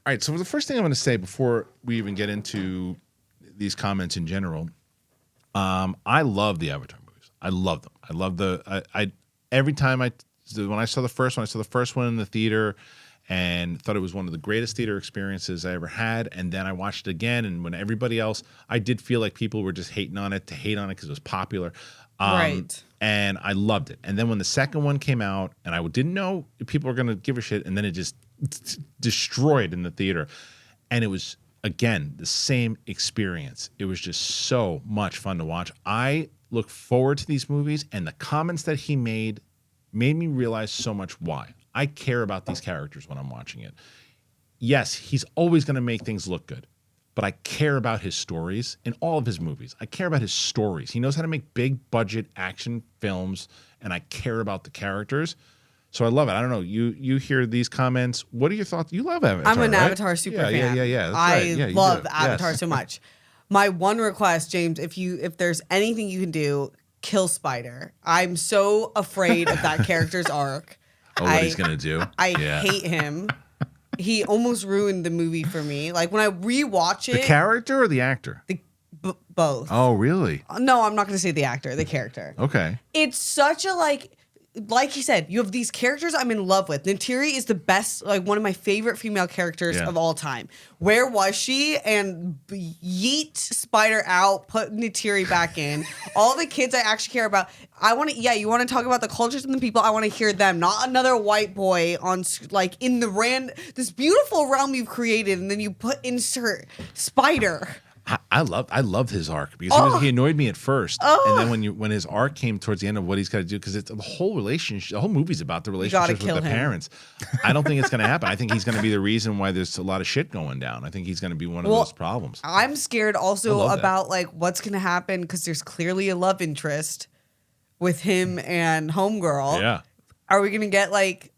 right, so the first thing I'm going to say before we even get into these comments in general, I love the Avatar movies. I love them. I love every time when I saw the first one in the theater and thought it was one of the greatest theater experiences I ever had. And then I watched it again, and when everybody else, I did feel like people were just hating on it because it was popular. Right. And I loved it. And then when the second one came out, and I didn't know if people were going to give a shit, and then it just destroyed in the theater. And it was, again, the same experience. It was just so much fun to watch. I look forward to these movies, and the comments that he made me realize so much why. I care about these characters when I'm watching it. Yes, he's always going to make things look good, but I care about his stories in all of his movies. I care about his stories. He knows how to make big budget action films, and I care about the characters. So I love it. I don't know. You hear these comments. What are your thoughts? You love Avatar, I'm an right? Avatar super fan. Yeah. That's I right. Yeah, love Avatar so much. My one request, James, if there's anything you can do, kill Spider. I'm so afraid of that character's arc. What he's gonna do? I hate him. He almost ruined the movie for me. Like when I rewatch it, The character or the actor? Both. Oh, really? No, I'm not going to say the actor, the character. Okay. It's such a like he said, you have these characters I'm in love with. Neytiri is the best, like one of my favorite female characters of all time. Where was she? And yeet Spider out, put Neytiri back in. All the kids I actually care about. You want to talk about the cultures and the people, I want to hear them. Not another white boy on, like, in this beautiful realm you've created, and then you insert Spider. I loved his arc because he annoyed me at first, and then when his arc came towards the end of what he's got to do, because it's the whole relationship, the whole movie's about the relationship with the parents. I don't think it's going to happen. I think he's going to be the reason why there's a lot of shit going down. I think he's going to be one of those problems. I'm scared also about like what's going to happen because there's clearly a love interest with him and Homegirl. Yeah, are we going to get like?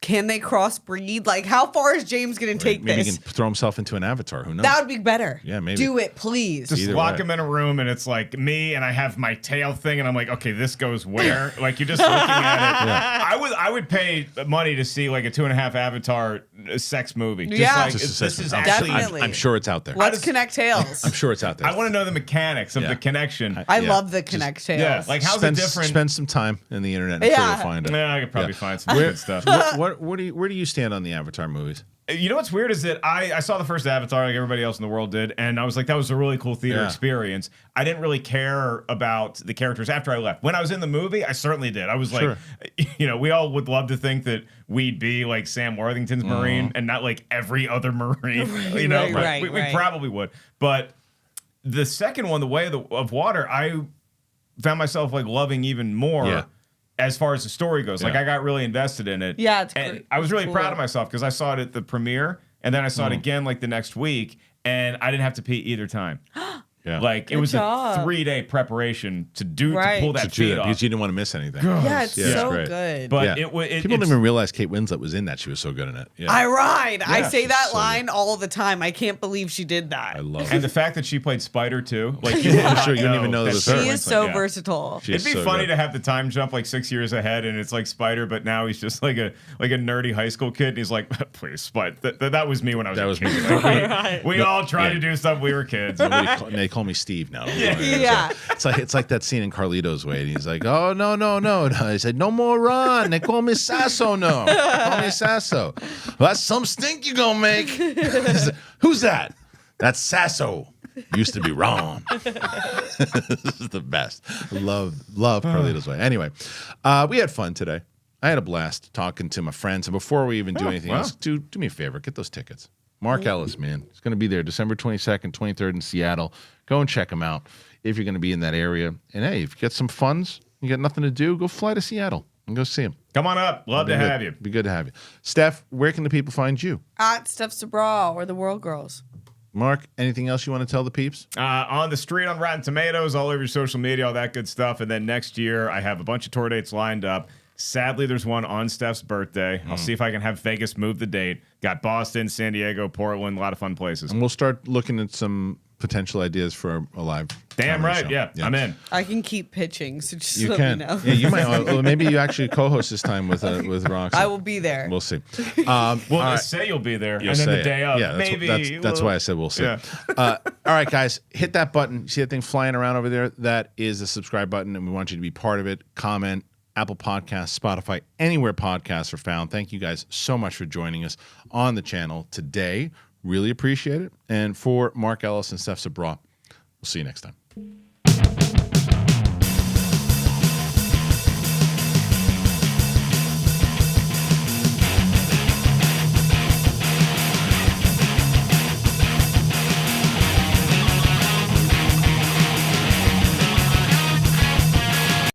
Can they crossbreed? Like, how far is James going to take this? Maybe he can throw himself into an avatar. Who knows? That would be better. Yeah, maybe. Do it, please. Just lock him in a room, and it's like me, and I have my tail thing, and I'm like, okay, this goes where? Like, you're just looking at it. Yeah. I would pay money to see like a 2.5 Avatar sex movie. Just like, this is actually. Definitely. I'm sure it's out there. Let's connect tails. I'm sure it's out there. I want to know the mechanics of the connection. I love the connect tails. Yeah, like how's it different? Spend some time in the internet and sure you'll find it. Yeah, I could probably find some good stuff. Where do you stand on the Avatar movies? You know what's weird is that I saw the first Avatar like everybody else in the world did, and I was like, that was a really cool theater experience. I didn't really care about the characters after I left. When I was in the movie, I certainly did. I was like, we all would love to think that we'd be like Sam Worthington's Marine and not like every other Marine. We probably would. But the second one, The Way of Water, I found myself like loving even more. Yeah. As far as the story goes, like I got really invested in it. Yeah, it's and I was really proud of myself because I saw it at the premiere, and then I saw it again like the next week, and I didn't have to pee either time. Yeah. Like it Good was job. a 3-day preparation to Right. pull that To do feed that off. because you didn't want to miss anything. Yeah, it's Yeah, so great. good. But Yeah. it People don't even realize Kate Winslet was in that. She was so good in it. Yeah. I ride. I Yeah, say she's that so line all the time. I can't believe she did that. I love and it. the fact that she played Spider too, like I'm sure you didn't even know that was She her. is so versatile. She is It'd be so funny good. to have the time jump like 6 years ahead, and it's like Spider, but now he's just like a nerdy high school kid. And he's like, please, Spider. That was me when I was. That a was kid. me. Like, we all tried to do stuff. We were kids. They call me Steve now. Yeah. It's like that scene in Carlito's Way. And he's like, oh, no. He said, no more run. They call me Sasso now. They call me Sasso. Well, that's some stink you gonna make. Who's that? That's Sasso. Used to be Ron. This is the best. Love Carlito's Way. Anyway, we had fun today. I had a blast talking to my friends. And before we even do anything else, do me a favor. Get those tickets. Mark Ellis, man. He's going to be there December 22nd, 23rd in Seattle. Go and check him out if you're going to be in that area. And, hey, if you get some funds, you got nothing to do, go fly to Seattle and go see him. Come on up. Love to have you. Be good to have you. Steph, where can the people find you? At Steph Sabra or the World Girls. Mark, anything else you want to tell the peeps? On the street, on Rotten Tomatoes, all over your social media, all that good stuff. And then next year, I have a bunch of tour dates lined up. Sadly, there's one on Steph's birthday. I'll see if I can have Vegas move the date. Got Boston, San Diego, Portland, a lot of fun places. And we'll start looking at some potential ideas for a live. Damn comedy right. show. Yeah, I'm in. I can keep pitching, so just You let can. me know. Yeah, you might. Well, maybe you actually co-host this time with Roxy. I will be there. We'll see. Well, all right. say you'll be there, You'll and then say the day it. of, Yeah, maybe. that's why I said we'll see. Yeah. All right, guys, hit that button. You see that thing flying around over there? That is the subscribe button, and we want you to be part of it. Comment, Apple Podcasts, Spotify, anywhere podcasts are found. Thank you guys so much for joining us on the channel today. Really appreciate it. And for Mark Ellis and Steph Sabra, we'll see you next time.